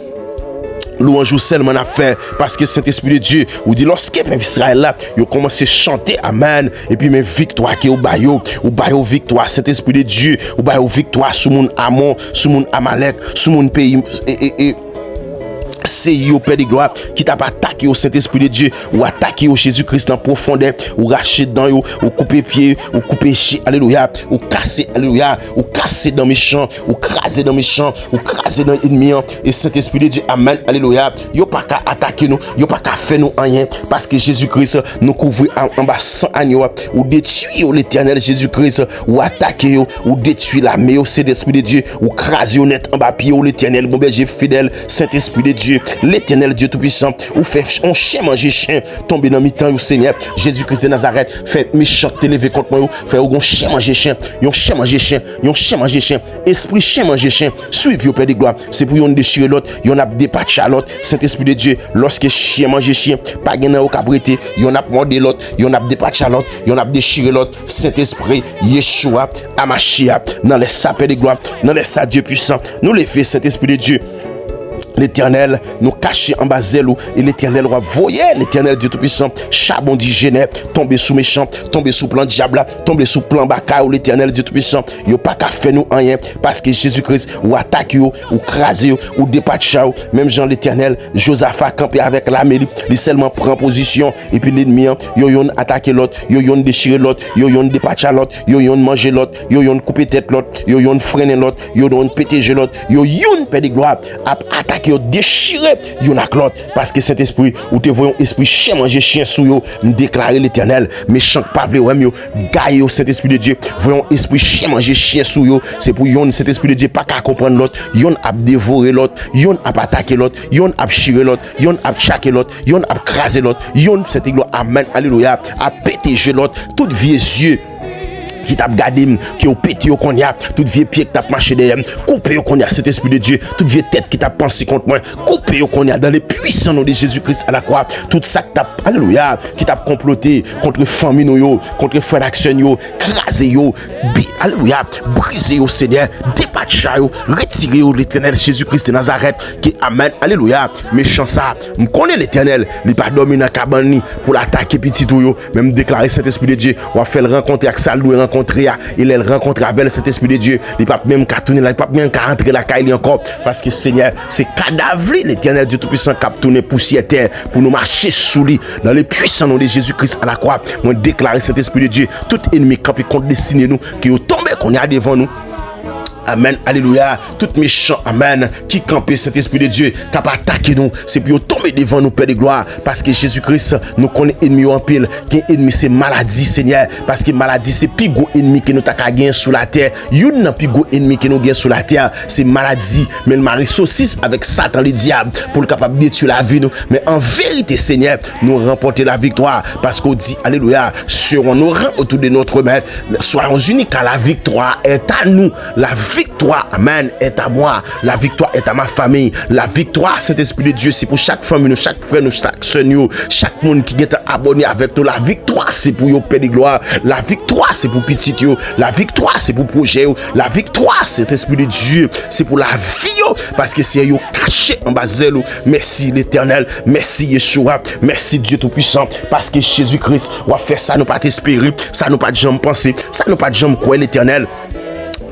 Louange seulement à faire parce que Saint-Esprit de Dieu ou dit lorsque peuple Israël là ils commencé à chanter amen et puis mes victoire qui au bayo victoire Saint-Esprit de Dieu ou bayo victoire sur mon Amon sur mon Amalek sur mon pays et c'est yo Père de gloire qui t'a pas attaqué au Saint-Esprit de Dieu ou attaqué au Jésus-Christ en profondeur ou racher dans yo ou couper pied ou couper chier alléluia ou casser alléluia ou casser dans mes champs ou craser dans mes champs ou craser dans l'ennemi et Saint-Esprit de Dieu amen alléluia yo pas qu'à attaquer nous yo pas qu'à faire nous rien parce que Jésus-Christ nous couvre en bas sans agneau ou détruire l'Éternel Jésus-Christ ou attaquer ou détruire la mais au Saint-Esprit de Dieu ou craser net en bas pied ou l'Éternel bon berger fidèle Saint-Esprit de Dieu l'Éternel Dieu Tout-Puissant, ou fait un chien manger chien, tomber dans mi-temps, au Seigneur, Jésus-Christ de Nazareth, fait méchant t'élever contre moi, fait un chien manger chien, un chien manger chien, un chien manger chien, esprit chien manger chien, suivez au Père de gloire, c'est pour yon déchirer l'autre, yon a dépatché à l'autre, Saint-Esprit de Dieu, lorsque chien manger chien, pas gagnant au cabrité, yon a mordé l'autre, yon a dépatché à l'autre, yon a déchiré l'autre, Saint-Esprit, Yeshua, Amashia, dans les sapins de gloire, dans les sapins Dieu puissant, nous les fait Saint-Esprit de Dieu. L'Éternel nous cache en bas zèle et l'Éternel va voyer l'Éternel Dieu Tout-Puissant charbon d'hygiène tomber sous méchant tomber sous plan diable tomber sous plan baka ou l'Éternel Dieu Tout-Puissant yo pas qu'à faire nous rien parce que Jésus-Christ ou attaque ou crase ou dépatche même Jean l'Éternel Josaphat campé avec l'armée il seulement prend position et puis l'ennemi yo yon attaquer l'autre yo yon déchirer l'autre yo yon dépatcher l'autre yo yon manger l'autre yo yon couper tête l'autre yo yon freiner l'autre yo yon péter l'autre yo yon Père de gloire attaquer yo déchirer yon ak l'autre parce que cet esprit ou te voyons esprit chien manger chien sous yo me déclarer l'Éternel méchant pas vle ouais yo gagne yo cet esprit de Dieu voyons esprit chien manger chien sous yo c'est pour yon cet esprit de Dieu pas qu'à comprendre l'autre yon a dévorer l'autre yon a attaquer l'autre yon a chirer l'autre yon a chaquer l'autre yon a craser l'autre yon cette gloire amen alléluia a péter l'autre tout vieux yeux qui t'a gardé qui au pété au cognac toute vieille pied qui t'a marché derrière coupé au cognac cet esprit de Dieu toute vieille tête qui t'a pensé contre moi coupé au cognac dans les puissants noms de Jésus-Christ à la croix tout ça qui t'a alléluia qui t'a comploté contre famille yo contre frère d'action yo crasé yo alléluia brisé au Seigneur dépatché yo retiré au l'Éternel Jésus-Christ de Nazareth qui amen alléluia méchant ça me connaît l'Éternel il pas dormir dans cabane pour l'attaquer petit tout yo même déclarer cet esprit de Dieu on va faire rencontrer avec ça louer rencontrer, il est rencontré avec cet esprit de Dieu. Il pas même qu'à tourner là, il pas même qu'à rentrer la caille encore. Parce que Seigneur, c'est cadavre, l'Éternel Dieu Tout-Puissant, qui a tourné poussière terre pour nous marcher sous lui. Dans les puissants noms de Jésus-Christ à la croix, moi déclarer cet esprit de Dieu, tout ennemi campé contre destiné nous, qui est tombé, qu'on est devant nous. Amen, alléluia. Tout méchant, amen, qui campait cet esprit de Dieu, qui a pas attaqué nous, c'est pour tomber devant nous, Père de gloire, parce que Jésus-Christ nous connaît ennemi en pile, qui est ennemi, c'est maladie, Seigneur, parce que maladie, c'est plus gros ennemi que nous t'as gagné sous la terre. Y'un n'a plus gros ennemi que nous gagne sous la terre, c'est maladie, mais le mari saucisse avec Satan, le diable, pour le capable de tuer la vie, nous. Mais en vérité, Seigneur, nous remporter la victoire, parce qu'on dit, alléluia, serons nos rangs autour de notre maître, soyons unis car la victoire est à nous, la victoire, amen, est à moi. La victoire est à ma famille. La victoire, Saint-Esprit de Dieu, c'est pour chaque famille, chaque frère, chaque soeur, chaque monde qui est abonné avec nous. La victoire, c'est pour yo Père de gloire. La victoire, c'est pour petit yo. La victoire, c'est pour projet yo. La victoire, Saint-Esprit de Dieu, c'est pour la vie yo. Parce que c'est yo caché en bas zèle. Merci l'Éternel. Merci Yeshua. Merci Dieu Tout-Puissant. Parce que Jésus-Christ va faire ça, nous pas t'espérer. Ça nous pas de jamais penser. Ça nous pas de jamais croire l'Éternel.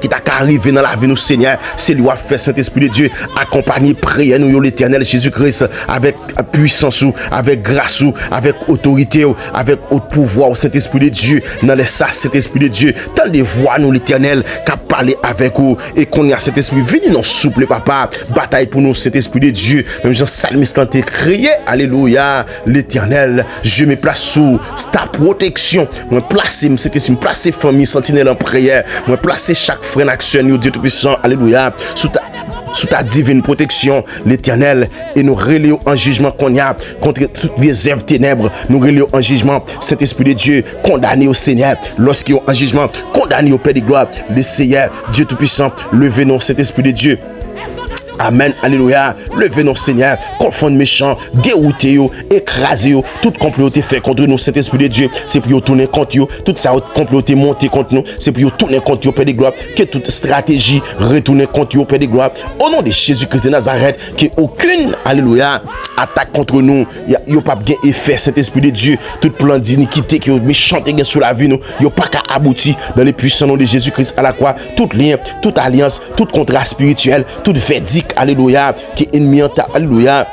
Qui t'a arrivé dans la vie nous Seigneur, c'est lui qui a fait Saint-Esprit de Dieu accompagner prière nous l'Éternel Jésus-Christ avec puissance, avec grâce, avec autorité, avec haut pouvoir Saint-Esprit de Dieu dans les sas Saint-Esprit de Dieu, tant de voix nous l'Éternel qui a parlé avec vous et qu'on y a cet esprit venez nous souple papa, bataille pour nous cet esprit de Dieu, même Jean Salmiste a crié alléluia l'Éternel, je me place sous ta protection, moi placer cet esprit, placer famille sentinelle en prière, moi placer chaque frère en action, Dieu Tout-Puissant, alléluia, sous ta divine protection, l'Éternel, et nous relayons en jugement qu'on y a contre toutes les œuvres ténèbres, nous relayons en jugement cet esprit de Dieu, condamné au Seigneur, lorsqu'il y a en jugement, condamné au Père de gloire, le Seigneur, Dieu Tout-Puissant, levez-nous cet esprit de Dieu. Amen, alléluia, levez nos Seigneur, confondre méchants, dérouter yo, écraser yo, tout complot fait contre nous, cet esprit de Dieu, c'est pour tourner contre yo, tout ça complot monter contre nous, c'est pour tourner contre yo, Père de gloire, que toute stratégie retourne contre yo, Père de gloire, au nom de Jésus-Christ de Nazareth, que aucune, alléluia, attaque contre nous, yo pas bien effet, cet esprit de Dieu, tout plan d'iniquité qui est méchant sur la vie nous, yo pas qu'à aboutir dans les puissants noms de Jésus-Christ à la croix, tout lien, toute alliance, tout contrat spirituel, tout verdict, alléluia, qui est ennemi en ta, alléluia,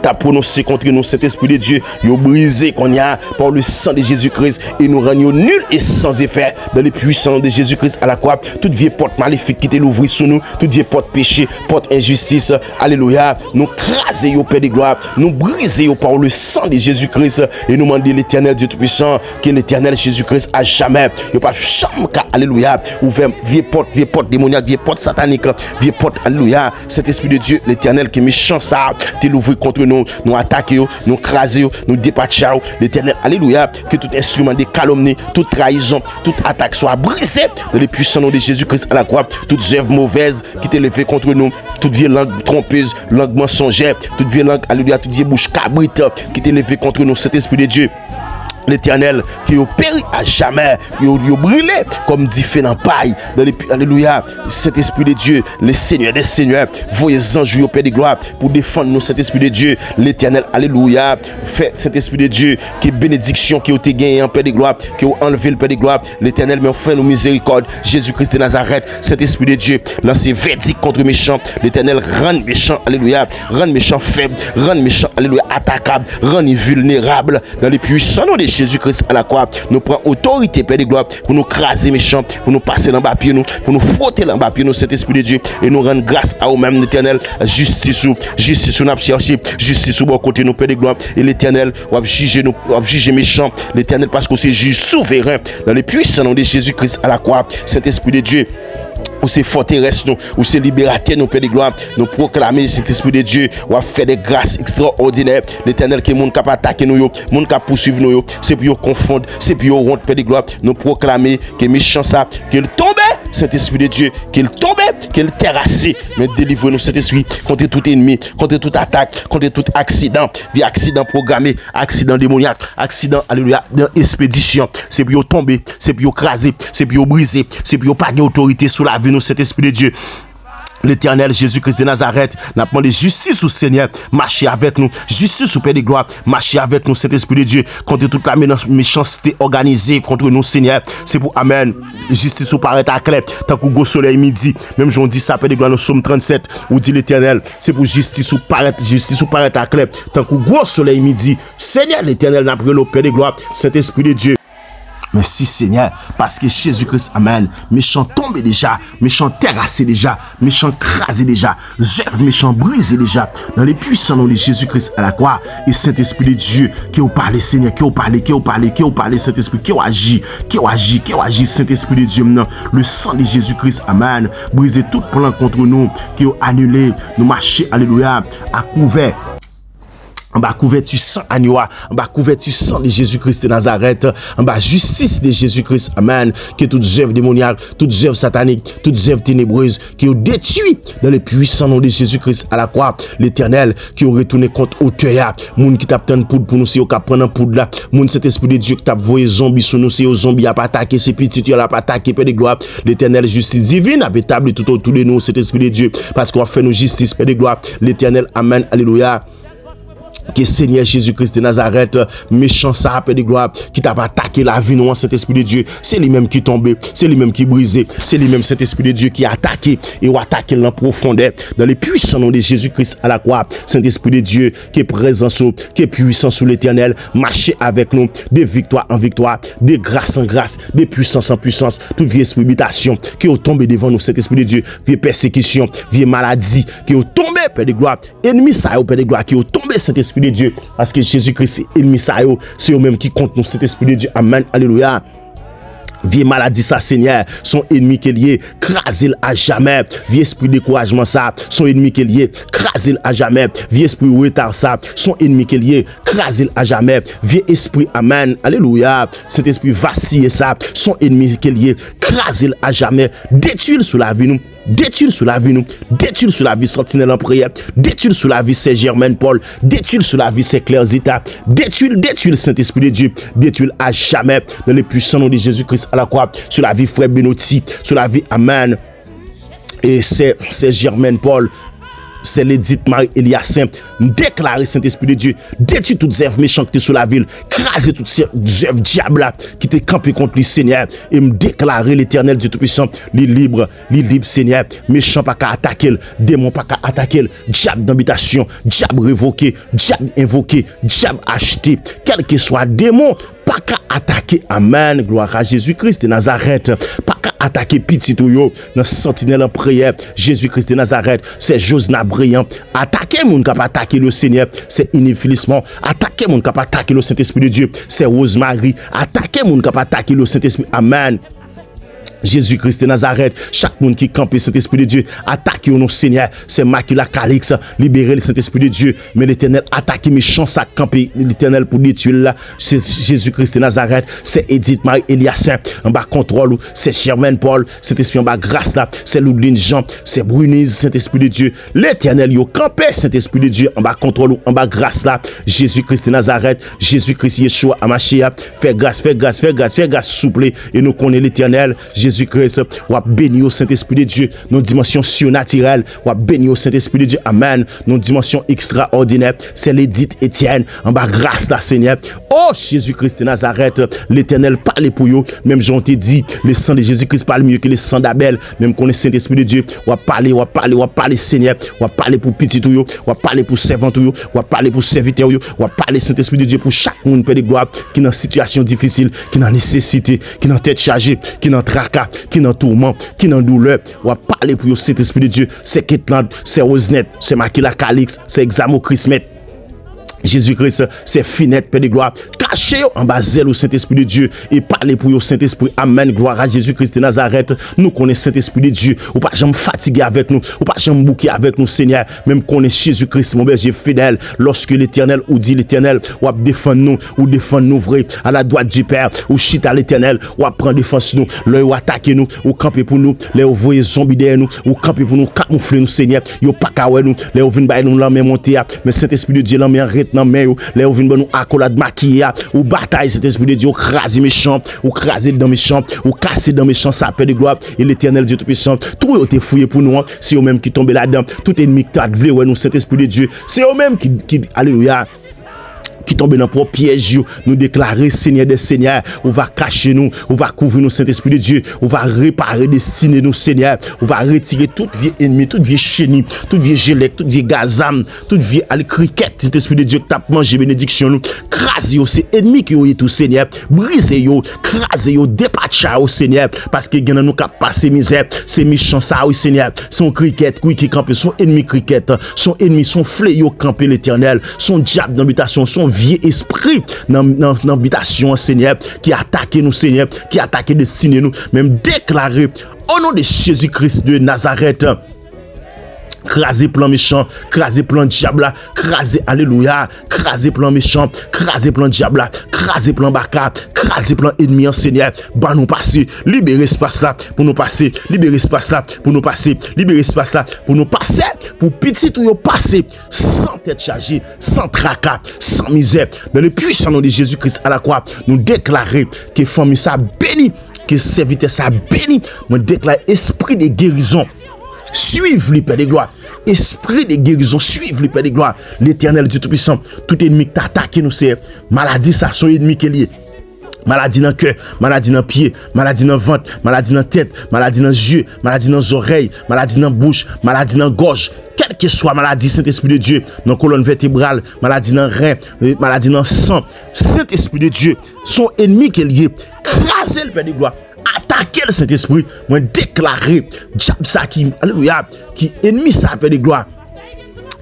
t'as prononcé contre nous cet esprit de Dieu, yo brisé qu'on y a par le sang de Jésus-Christ et nous rendons nuls et sans effet dans les puissants de Jésus-Christ à la croix. Toute vieille porte maléfique qui était l'ouvrir sur nous, toute vieille porte péché, porte injustice, alléluia, nous craser au Père de gloire, nous briser par le sang de Jésus-Christ et nous demander l'Éternel Dieu Tout-Puissant, que l'Éternel Jésus-Christ a jamais, il pas chambre, alléluia, ouvert vieille porte démoniaque, vieille porte satanique, vieille porte, alléluia, cet esprit de Dieu, l'Éternel qui est méchant ça, t'es l'ouvrir contre nous attaquer, nous craser, nous dépatcher, l'Éternel, alléluia, que tout instrument de calomnie, toute trahison, toute attaque soit brisée dans les puissants noms de Jésus-Christ à la croix, toutes œuvres mauvaises qui t'est levées contre nous, toute vieille langue trompeuse, langue mensongère, toute vieille langue, alléluia, toute vieille bouche cabrite qui t'est levée contre nous, cet esprit de Dieu. L'Éternel qui au péri à jamais, il brûlé comme dit fait dans paille. Alléluia, cet esprit de Dieu, le Seigneur des Seigneurs, voyez anges au Père de gloire pour défendre nous, cet esprit de Dieu. L'Éternel, alléluia, fait cet esprit de Dieu qui est bénédiction qui a été gagné en Père de gloire, qui a enlevé le Père de gloire. L'Éternel, mais fait nous miséricorde. Jésus-Christ de Nazareth, cet esprit de Dieu, lancez verdict contre méchants. L'Éternel rend méchant, alléluia, rend méchant faible, rend méchant, alléluia, attaquable, rend vulnérable dans les puissants noms de Jésus-Christ à la croix, nous prenons autorité, Père de gloire, pour nous craser méchants, pour nous passer dans bas pied nous, pour nous frotter dans bas pied nous, cet esprit de Dieu, et nous rendre grâce à nous-mêmes, l'Éternel, justice nous a cherché, justice au bon côté nous, Père de gloire, et l'Éternel, on va juger nous, on va juger méchants, l'Éternel, parce que c'est juge souverain, dans les puissants noms de Jésus-Christ à la croix, cet esprit de Dieu. Ou c'est forteresse nous, ou c'est libérateur nous, Père de gloire, nous proclamer cet esprit de Dieu, ou à faire des grâces extraordinaires, l'Éternel qui est monde capable d'attaquer nous, monde capable poursuivre nous, c'est pour confondre, c'est pour honte, Père de gloire, nous proclamer que méchant ça, qu'il tombe, cet esprit de Dieu, qu'il tombe, qu'il terrassé, mais délivre nous cet esprit contre tout ennemi, contre toute attaque, contre tout accident, via accident programmé, accident démoniaque, accident, alléluia, d'expédition, c'est pour tomber, c'est pour craser, c'est pour briser, c'est pour pas d'autorité sous la vie nous, cet esprit de Dieu. L'Éternel Jésus-Christ de Nazareth, n'a demandé justice au Seigneur, marchez avec nous. Justice au Père de gloire, marchez avec nous, Saint-Esprit de Dieu, contre toute la méchanceté organisée contre nous, Seigneur. C'est pour Amen. Justice au paraître à clair, tant qu'au gros soleil midi. Même j'en dis ça, Père de gloire, dans Psaume 37, où dit l'Éternel, c'est pour justice au paraître à clair, tant qu'au gros soleil midi. Seigneur, l'Éternel n'a pris le Père de gloire, Saint-Esprit de Dieu. Merci Seigneur, parce que Jésus-Christ, Amen, méchant tombé déjà, méchant terrassé déjà, méchant crasé déjà, zèvre méchant brisé déjà, dans les puissants noms de Jésus-Christ à la croix, et Saint-Esprit de Dieu, qui a parlé Seigneur, qui a parlé Saint-Esprit, qui a agi, Saint-Esprit de Dieu, maintenant, le sang de Jésus-Christ, Amen, briser tout plan contre nous, qui a annulé, nous marcher, alléluia, à couvert. En bas couverture sang agnoa, en bas couverture sang de Jésus-Christ de Nazareth, en bas justice de Jésus-Christ, amen, que toutes œuvres démoniaques, toutes œuvres sataniques, toutes œuvres ténébreuses, qui ont détruit dans les puissants noms de Jésus-Christ à la croix, l'Éternel, qui ont retourné contre auteur, moun qui tape tant poudre pour nous, c'est au cap prendre poudre là, moun cet esprit de Dieu qui tape voyer zombies sur nous, c'est aux zombies à pas attaquer, c'est petit, il a pas attaquer, Père de gloire, l'Éternel justice divine a établi tout autour de nous, cet esprit de Dieu, parce qu'on a fait nos justice, Père de gloire, l'Éternel, amen, alléluia. Que Seigneur Jésus-Christ de Nazareth, méchant ça, Père de gloire, qui t'a attaqué la vie, non, cet esprit de Dieu, c'est lui-même qui tombé, c'est lui-même qui brisé, c'est lui-même cet esprit de Dieu qui a attaqué et a attaqué en profondeur, dans les puissants noms de Jésus-Christ à la croix, Saint-Esprit de Dieu, qui est présent qui est puissant sous l'Éternel, marchez avec nous, de victoire en victoire, de grâce en grâce, de puissance en puissance, toute vieille habitation, qui est tombé devant nous, cet esprit de Dieu, vieille persécution, vieille maladie, qui est tombé, Père de gloire, ennemi ça, Père de gloire, qui est tombé, cet esprit de Dieu, parce que Jésus-Christ est ennemi ça, c'est eux-mêmes qui comptent nous, cet esprit de Dieu, amen, alléluia. Vieux maladie ça, Seigneur, son ennemi qui est lié, crase-le à jamais. Vieux esprit découragement ça, son ennemi qui est lié, crase-le à jamais. Vieux esprit retard ça, son ennemi qui est lié, crase-le à jamais. Vieux esprit, amen, alléluia. Cet esprit vacillé ça, son ennemi qui est lié, crase-le à jamais. Détruis-le sous la vie nous. Détruis sur la vie nous, détruis sur la vie Sentinelle en prière, détruis sur la vie Saint Germain Paul, détruis sur la vie Saint Claire Zita, détruis le Saint-Esprit de Dieu, détruis à jamais dans les puissants noms de Jésus-Christ à la croix, sur la vie Frère Benoît, sur la vie Amen et c'est Germain Paul. C'est l'édite Marie Eliassin, déclarer Saint-Esprit de Dieu, détruire toutes les œuvres méchantes qui sont sur la ville, craser toutes ces œuvres diables qui étaient campées contre le Seigneur, et me déclarer l'Éternel Dieu Tout-Puissant, les libre Seigneur, méchant pas qu'à attaquer, démon pas qu'à attaquer, diable d'habitation, diable révoqué, diable invoqué, diable acheté, quel que soit démon, pas qu'à attaquer, amen, gloire à Jésus-Christ de Nazareth, pas qu'à attaquer petit ou yo, dans sentinelle en prière, Jésus-Christ de Nazareth, c'est Josna brillant, attaquer mon cap attaquer le Seigneur, c'est Inifilissement, attaquer mon cap attaquer le Saint-Esprit de Dieu, c'est Rosemary, attaquer mon cap attaquer le Saint-Esprit, amen. Jésus-Christ de Nazareth, chaque monde qui campe Saint-Esprit de Dieu, attaque au nom Seigneur, c'est Macula Calix, libérer le Saint-Esprit de Dieu, mais l'Éternel attaque méchant ça camper l'Éternel pour détruire là, c'est Jésus-Christ de Nazareth, c'est Edith Marie Eliassin, en bas contrôle, c'est Germaine Paul, Saint-Esprit en bas grâce là, c'est Loudeline Jean, c'est Brunise, Saint-Esprit de Dieu, l'Éternel yo camper Saint-Esprit de Dieu, en bas contrôle, en bas grâce là, Jésus-Christ de Nazareth, Jésus-Christ Yeshua Amashia, fais grâce, souple, et nous connaissons l'Éternel, Jésus-Christ, ou à bénir au Saint-Esprit de Dieu, nos dimensions surnaturelles, ou à bénir au Saint-Esprit de Dieu, amen, nos dimensions extraordinaires, c'est l'édite Étienne, en bas grâce là, Seigneur, oh Jésus-Christ de Nazareth, l'Éternel parle pour eux, même j'en t'ai dit, le sang de Jésus-Christ parle mieux que le sang d'Abel, même qu'on est Saint-Esprit de Dieu, ou à parler, Seigneur, ou à parler pour petit ou ou à parler pour servant ou à parler pour serviteur ou à parler Saint-Esprit de Dieu pour chaque monde, Père de gloire, qui est dans situation difficile, qui est dans nécessité, qui est dans tête chargée, qui est dans tracas, qui est dans tourment, qui est dans douleur, ou à parler pour le Saint-Esprit de Dieu, c'est Ketland, c'est Osnet, c'est Makila Calix, c'est Examo Chrismet. Jésus-Christ, c'est finette, Père de gloire. Cachez en bas zèle au Saint-Esprit de Dieu et parlez pour le Saint-Esprit. Amen. Gloire à Jésus-Christ de Nazareth. Nous connaissons Saint-Esprit de Dieu. Ou pas jamais fatigué avec nous. Ou pas jamais bouqué avec nous, Seigneur. Même qu'on est Jésus-Christ, mon berger fidèle. Lorsque l'Éternel ou dit l'Éternel, ou défend nous vrai à la droite du Père. Ou chita à l'Éternel, ou prendre défense nous. Là, ou attaquer nous, ou camper pour nous. Là, ou voyer zombie derrière nous, ou camper pour nous, camoufler nous, Seigneur. Yo pas kawe nous. Là, ou vin bailler nous, l'en monter. Mais Saint-Esprit de Dieu, l'en arrête dans main yo, les ou vinn bon nous accolade maquillé, ou bataille cet esprit de Dieu, craser méchant, ou craser dans méchant, ou casser dans méchant ça paix de gloire et l'Éternel Dieu tout puissant. Tout yo te fouillé pour nous, c'est eux même qui tombe là-dedans. Tout ennemi qui t'a vle ouais nous cet esprit de Dieu, c'est eux même qui alléluia qui tombe dans propre piège, nous déclarer Seigneur des Seigneurs, on va cacher nous, on va couvrir nous Saint-Esprit de Dieu, on va réparer destiner nous Seigneur, on va retirer toute vie ennemi, toute vie chenille, toute vie gelec, toute vie gazam, toute vie cricket, Saint-Esprit de Dieu qui t'a mangé bénédiction nous, craser c'est ennemi qui est tout Seigneur, briser yo, craser yo, dépatcher au Seigneur parce que gagne nous cap passer misère, c'est méchant ça oui Seigneur, son cricket qui campe son ennemi cricket, son ennemi son fléau camper l'Éternel, son diable d'habitation, son vieux esprit dans l'habitation Seigneur qui attaque nous Seigneur qui attaque destiné nous même déclarer au nom de Jésus-Christ de Nazareth craser plan méchant, craser plan diable, craser alléluia, craser plan méchant, craser plan diable, craser plan baka, craser plan ennemi en Seigneur, bah nous passer, libérer espace là pour nous passer, libérer espace là pour nous passer, libérer espace là pour nous passer, pour petit tout passer sans tête chargée, sans tracas, sans misère. Dans le puissant nom de Jésus-Christ à la croix, nous déclarer que famille ça béni, que serviteur ça béni, nous déclare esprit de guérison. Suive le Père de gloire. Esprit de guérison, suive le Père de gloire. L'Éternel Dieu Tout-Puissant. Tout ennemi qui t'attaque, nous c'est maladie, ça, son ennemi qui est lié. Maladie dans le cœur, maladie dans le pied, maladie dans le ventre, maladie dans la tête, maladie dans les yeux, maladie dans les oreilles, maladie dans la bouche, maladie dans la gorge. Quelle que soit maladie, Saint-Esprit de Dieu, dans la colonne vertébrale, maladie dans le rein, maladie dans le sang. Saint-Esprit de Dieu, son ennemi qui est lié. Crasez le Père de gloire. Attaquer le Saint-Esprit, moi déclarer diable ça qui alléluia qui ennemi ça Père de gloire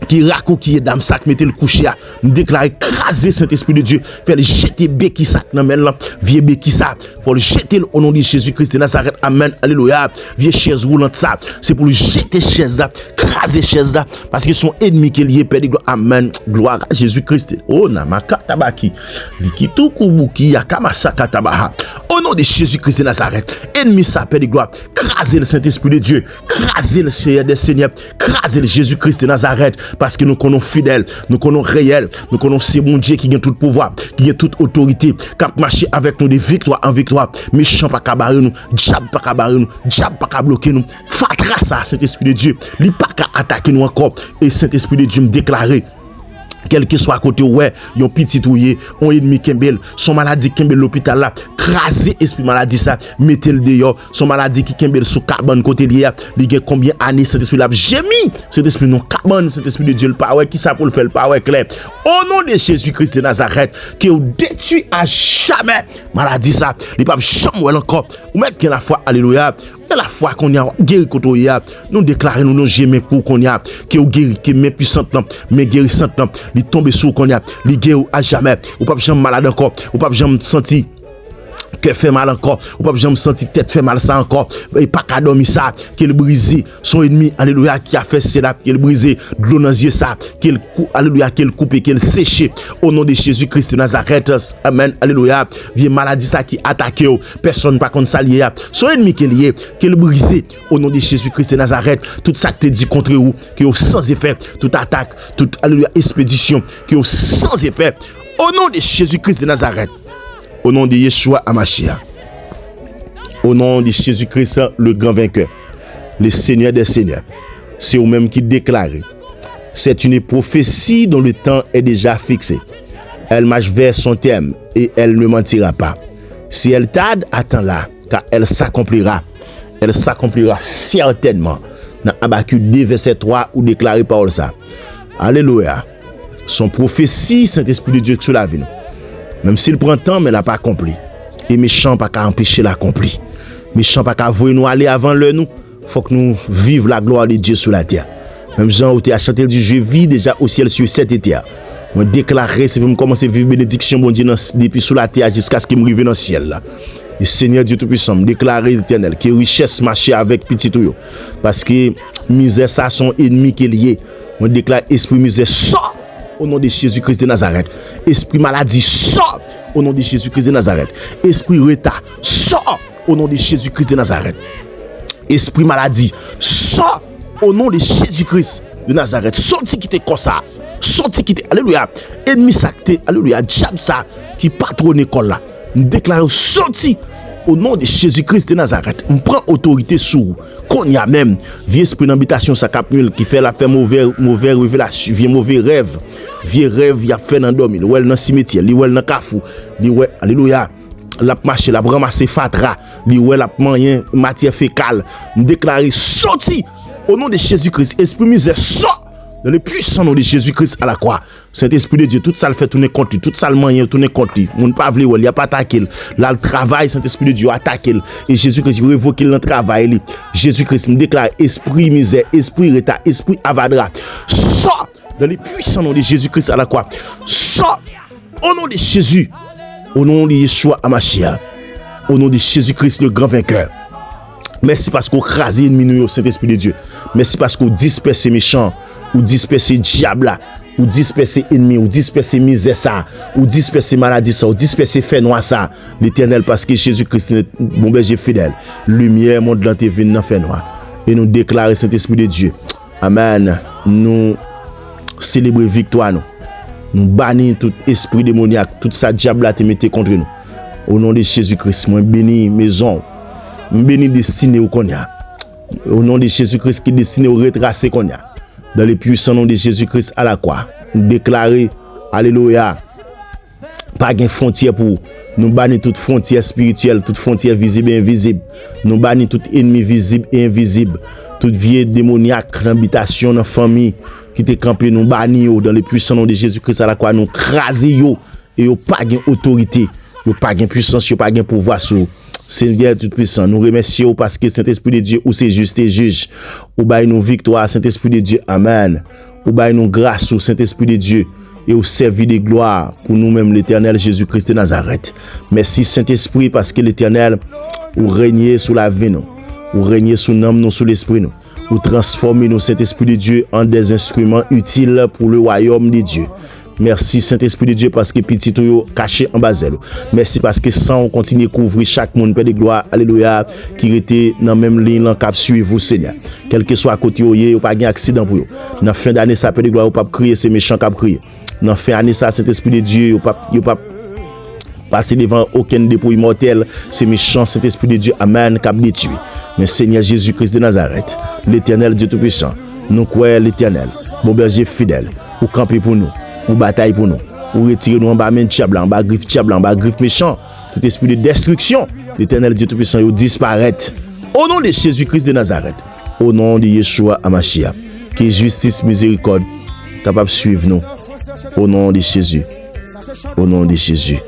qui rako qui est dame ça qui mettait le coucher nous déclarer craser Saint-Esprit de Dieu faire le jeter béki ça dans men là vieux béki ça faut le jeter au nom de Jésus-Christ de Nazareth amen alléluia vieux chaise roulante ça c'est pour le jeter chaise là craser chaise là parce que son ennemi qui est lié Père de gloire amen gloire à Jésus-Christ oh namaka tabaki likitu kubuki yakamasa tabaha au nom de Jésus-Christ de Nazareth ennemi ça Père de gloire craser le Saint-Esprit de Dieu craser le Seigneur des Seigneurs craser le Jésus-Christ de Nazareth parce que nous connaissons fidèles, nous connaissons réels, nous connaissons c'est bon Dieu qui a tout pouvoir, qui a toute autorité, qui a marché avec nous de victoire en victoire. Méchant pas qu'à barrer nous, diable pas qu'à barrer nous, diable pas qu'à bloquer nous. Fatra ça, Saint-Esprit de Dieu, il pas qu'à attaquer nous encore. Et Saint-Esprit de Dieu me déclarer. Quel que soit à côté ouais yon petit touye on ennemi kembel son maladie kembel l'hôpital là craser esprit maladie ça mettez le dehors son maladie qui kembel sous carbone côté lié il y a combien années cet esprit là gémi cet esprit non carbone cet esprit de Dieu le pas ouais qui ça pour le faire le pas ouais clair au nom de Jésus-Christ de Nazareth qui vous détruit à jamais maladie ça il pas jamais encore ou même que la foi alléluia la foi qu'on a guéri contre ya nous déclarer nous jamais pour qu'on a qui est guéri qui est puissante mais guérissante il tombe sur qu'on a il guéri à jamais ou pas jamais malade encore ou pas jamais senti que fait mal encore ou pas jamais senti tête fait mal ça encore et pas qu'à dormir ça qu'il brisé son ennemi alléluia qui a fait cela qu'il brisé de l'eau dans les yeux ça qu'il alléluia qu'il coupé qu'il séché au nom de Jésus-Christ de Nazareth amen alléluia vieille maladie ça qui attaque personne pas contre ça lié son ennemi qui est lié qu'il brisé au nom de Jésus-Christ de Nazareth tout ça qui te dit contre vous qui est sans effet toute attaque toute alléluia expédition qui est sans effet au nom de Jésus-Christ de Nazareth. Au nom de Yeshua Amashia, au nom de Jésus-Christ, le grand vainqueur, le Seigneur des Seigneurs, c'est vous-même qui déclarez. C'est une prophétie dont le temps est déjà fixé. Elle marche vers son terme et elle ne mentira pas. Si elle tarde, attends-la, car elle s'accomplira. Elle s'accomplira certainement. Dans Habakkuk 2, verset 3, où déclaré par ça. Alléluia. Son prophétie, Saint-Esprit de Dieu, sur la vie. Même s'il prend temps, mais il n'a pas accompli. Et méchant pas qu'à empêcher l'accompli. Méchant pas qu'à vouer nous aller avant le nous. Faut que nous vivions la gloire de Dieu sur la terre. Même Jean, où tu as chanté du je vis déjà au ciel sur cette terre. Je déclarer, c'est pour me commencer à vivre bénédiction, bon Dieu, depuis sous la terre jusqu'à ce qu'il me arrive dans le ciel. Là. Et Seigneur Dieu Tout-Puissant, me déclarer l'éternel, que richesse marcher avec petit tout. Parce que misère, ça, son ennemi qui est lié. Je déclare esprit misère, sort au nom de Jésus-Christ de Nazareth. Esprit maladie, sort au nom de Jésus-Christ de Nazareth. Esprit retard, sort au nom de Jésus-Christ de Nazareth. Esprit maladie, sort au nom de Jésus-Christ de Nazareth. Sorti qui te comme ça. sorti quitter, alléluia, ennemi sacté, alléluia, diable ça, qui patronne l'école là, nous déclarons sorti, au nom de Jésus-Christ de Nazareth, on prend autorité sur vous. Qu'on y a même, vieux esprit d'habitation, ça capule, qui fait la fait mauvais révélation, vieux mauvais rêve, vieux rêve, il a fait dans dormir, ou elle dans cimetière, li ou elle dans kafou, li ou alléluia, la marche, la ramasser fatra, li ou la moyen matière fécale, déclarer sorti au nom de Jésus-Christ, esprit misère, sort dans le puissant nom de Jésus-Christ à la croix. Saint-Esprit de Dieu, tout ça le fait tourner contre lui, tout ça le moyen tourner contre lui. Mon pas vle, il a pas attaqué. Là le travail, Saint-Esprit de Dieu attaqué et Jésus-Christ il révoque le travail. Jésus-Christ me déclare esprit misère, esprit retard, esprit avadra. Sort dans le puissant nom de Jésus-Christ à la croix. Sort au nom de Jésus, au nom de Yeshua Amashia, au nom de Jésus-Christ le grand vainqueur. Merci parce qu'on crase l'ennemi au Saint-Esprit de Dieu. Merci parce qu'on disperse les méchants, ou disperse les diables là, ou disperse les ennemis, ou disperse les misères ça, ou disperse les maladies ça, ou disperse les faits noirs ça. L'Éternel parce que Jésus-Christ est mon berger fidèle. Lumière monte dans tes veines dans fait noir. Et nous déclarer Saint-Esprit de Dieu. Amen. Nous célébrer victoire nous. Nous bannir tout esprit démoniaque, tout ça diable là te mette contre nous. Au nom de Jésus-Christ, moi bénis maison. Béni destiné au qu'on y a. Au nom de Jésus-Christ qui destiné au retracé qu'on y a. Dans le puissant nom de Jésus-Christ à la croix. Nous déclarer, alléluia, pas de frontière pour nous bannir toute frontière spirituelle, toute frontière visible et invisible. Nous bannir tout ennemi visible et invisible. Toute vieille démoniaque, l'habitation, dans la famille qui te campé, nous bannir dans le puissant nom de Jésus-Christ à la croix. Nous craser yo et yo pas de autorité, yo pas de puissance, yo pas de pouvoir sur Seigneur tout-puissant, nous remercions parce que Saint-Esprit de Dieu, ou c'est juste et juge, ou baille nous victoire, Saint-Esprit de Dieu, amen. Ou baille nous grâce au Saint-Esprit de Dieu, et au service de gloire pour nous-mêmes, l'Éternel Jésus-Christ de Nazareth. Merci Saint-Esprit parce que l'Éternel, ou régner sous la vie nous, ou régner sous l'âme nous, sous l'esprit nous, ou transformer nous, Saint-Esprit de Dieu, en des instruments utiles pour le royaume de Dieu. Merci Saint-Esprit de Dieu parce que petit tout caché en bas. Merci parce que sans on continue à couvrir chaque monde, Père de gloire, alléluia, qui était dans la même ligne, en cap suivre vous, Seigneur. Quel que soit à côté, ou pas de accident pour vous. Dans la fin d'année, ça, Père de gloire, ou pas crier, c'est méchant qui crier. Dans la fin d'année, ça, Saint-Esprit de Dieu, ou pas passer devant aucun dépôt immortel, c'est méchant, Saint-Esprit de Dieu, amen, qui a détruit. Mais Seigneur Jésus-Christ de Nazareth, l'Éternel Dieu Tout-Puissant, nous croyons l'Éternel, mon berger fidèle, ou camper pour nous. Ou bataille pour nous, ou retirer nous en bas main diable, en bas griffe diable, en bas griffe méchant, tout esprit de destruction, l'Éternel Dieu Tout-Puissant, il disparaît. Au nom de Jésus-Christ de Nazareth, au nom de Yeshua Amashia, que justice, miséricorde, capable de suivre nous, au nom de Jésus, au nom de Jésus,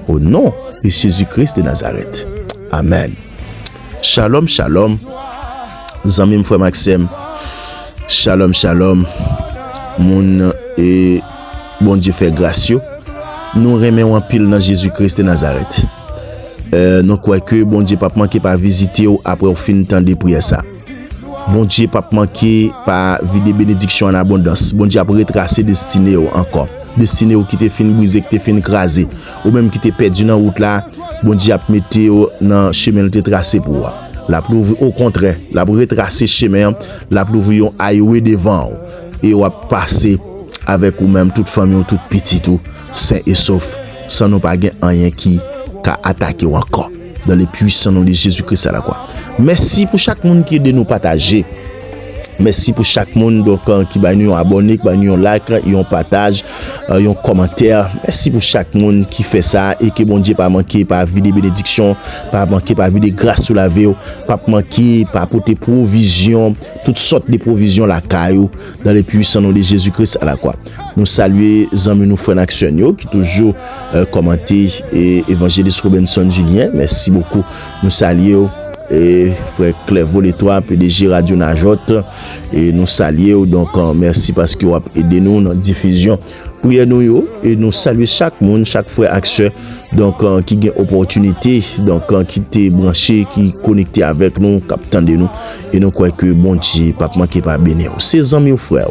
au nom de Jésus-Christ de Nazareth. Amen. Shalom, shalom, Zamim frère Maxime, shalom, shalom. Mon et bon Dieu fait grâce. Nous remettons en pile dans Jésus-Christ de Nazareth. Nous croyons que bon Dieu pas manquer pas visiter après au fin temps de prière ça. Bon Dieu pas manquer pas vide bénédiction en abondance. Bon Dieu a retracer destiné encore. Destiné qui te fin brisé, qui te fin écrasé ou même qui te perdu dans route là. Bon Dieu a mettre dans chemin te tracé pour. La prouve au contraire, la retracer chemin, la prouve un highway devant. Et on va passer avec ou même toute famille ou toute petite ou sain et sauf sans nous pas rien qui a attaqué ou encore dans les puissants noms de Jésus-Christ à la croix. Merci pour chaque monde qui est de nous partager. Merci pour chaque monde donc qui va nous abonner, qui va nous like, un partage, un commentaire. Merci pour chaque monde qui fait ça et que bon Dieu pas manquer par vie de bénédiction, pas manquer par vie de grâce sur la vie, pas manquer par porter provision, toutes sortes de provisions la caillou dans les puissants noms de Jésus-Christ à la croix. Nous saluer amis nous frères action qui toujours commenter et évangéliste Robinson Julien. Merci beaucoup. Nous saluer et frère Claire Volétois, PDG Radio Najot, et nous saluons donc merci parce que vous avez aidé nous dans la diffusion. Priez nous et nous saluons chaque monde, chaque frère action donc qui a opportunité donc qui t'est branché, qui connecté avec nous, qui attend de nous et nous croyons que bon Dieu pas manquer pas bénir. Ses amis frères,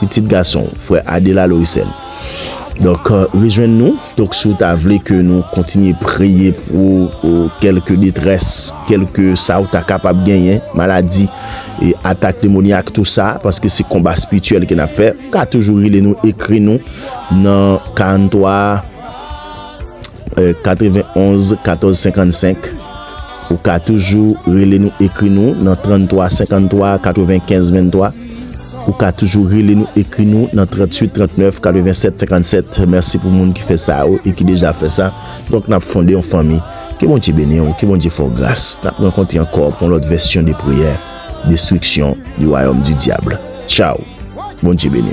petit garçon, frère Adela Lorissel. Donc, rejoignez-nous. Donc, si vous avez que nous continuions à prier pour quelques détresses, quelques ça ou t'as capable de gagner, maladie et attaque démoniaque, tout ça, parce que c'est combat spirituel qu'on a fait. Qu'à toujours il nous écrit nous dans 43 91 14 55 ou qu'à toujours il nous écrit nous dans 33 53 95 23. Ou qu'à toujours relé nous, écrit nous dans 38 39 87 57. Merci pour le monde qui fait ça et qui déjà fait ça. Donc, nous avons fondé une famille. Que bon Dieu bénisse, que bon Dieu fasse grâce. Nous avons rencontré encore pour l'autre version des prières. Destruction du royaume du diable. Ciao. Bon Dieu bénisse.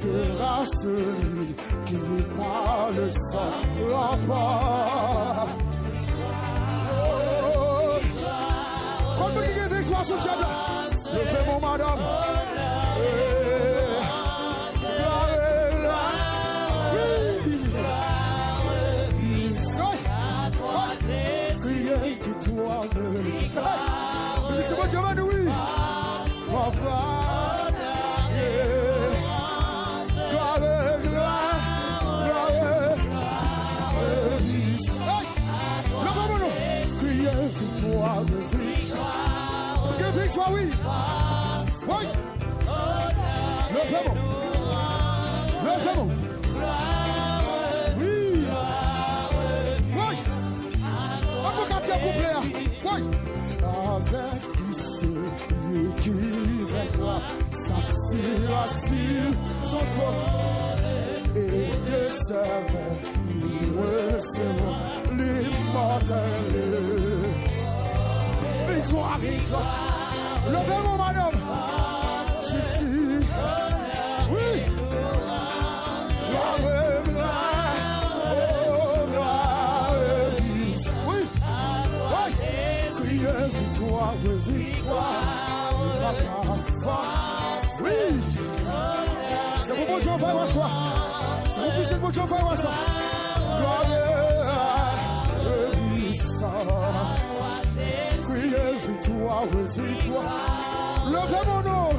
Sera celui qui par le sang l'emporte. Quand tu dis victoire sur diable, levez mon madame. Criez victoire. C'est bon Dieu, oui. Victoire, oui. Oui. Levez-moi. Levez-moi. Oui. Oui. Avocat couplé. Oui. Avec celui qui vaincra, s'assira sur son trône. Et de sa main, il recevra l'immortel. Victoire, victoire. Levez mon madame. Je suis. Oui. Oui. Criez victoire, victoire. Oui. C'est pour bon Dieu, frère François. C'est pour plus, c'est pour Dieu, frère François. Gloire. Victoire, victoire. Levez mon nom.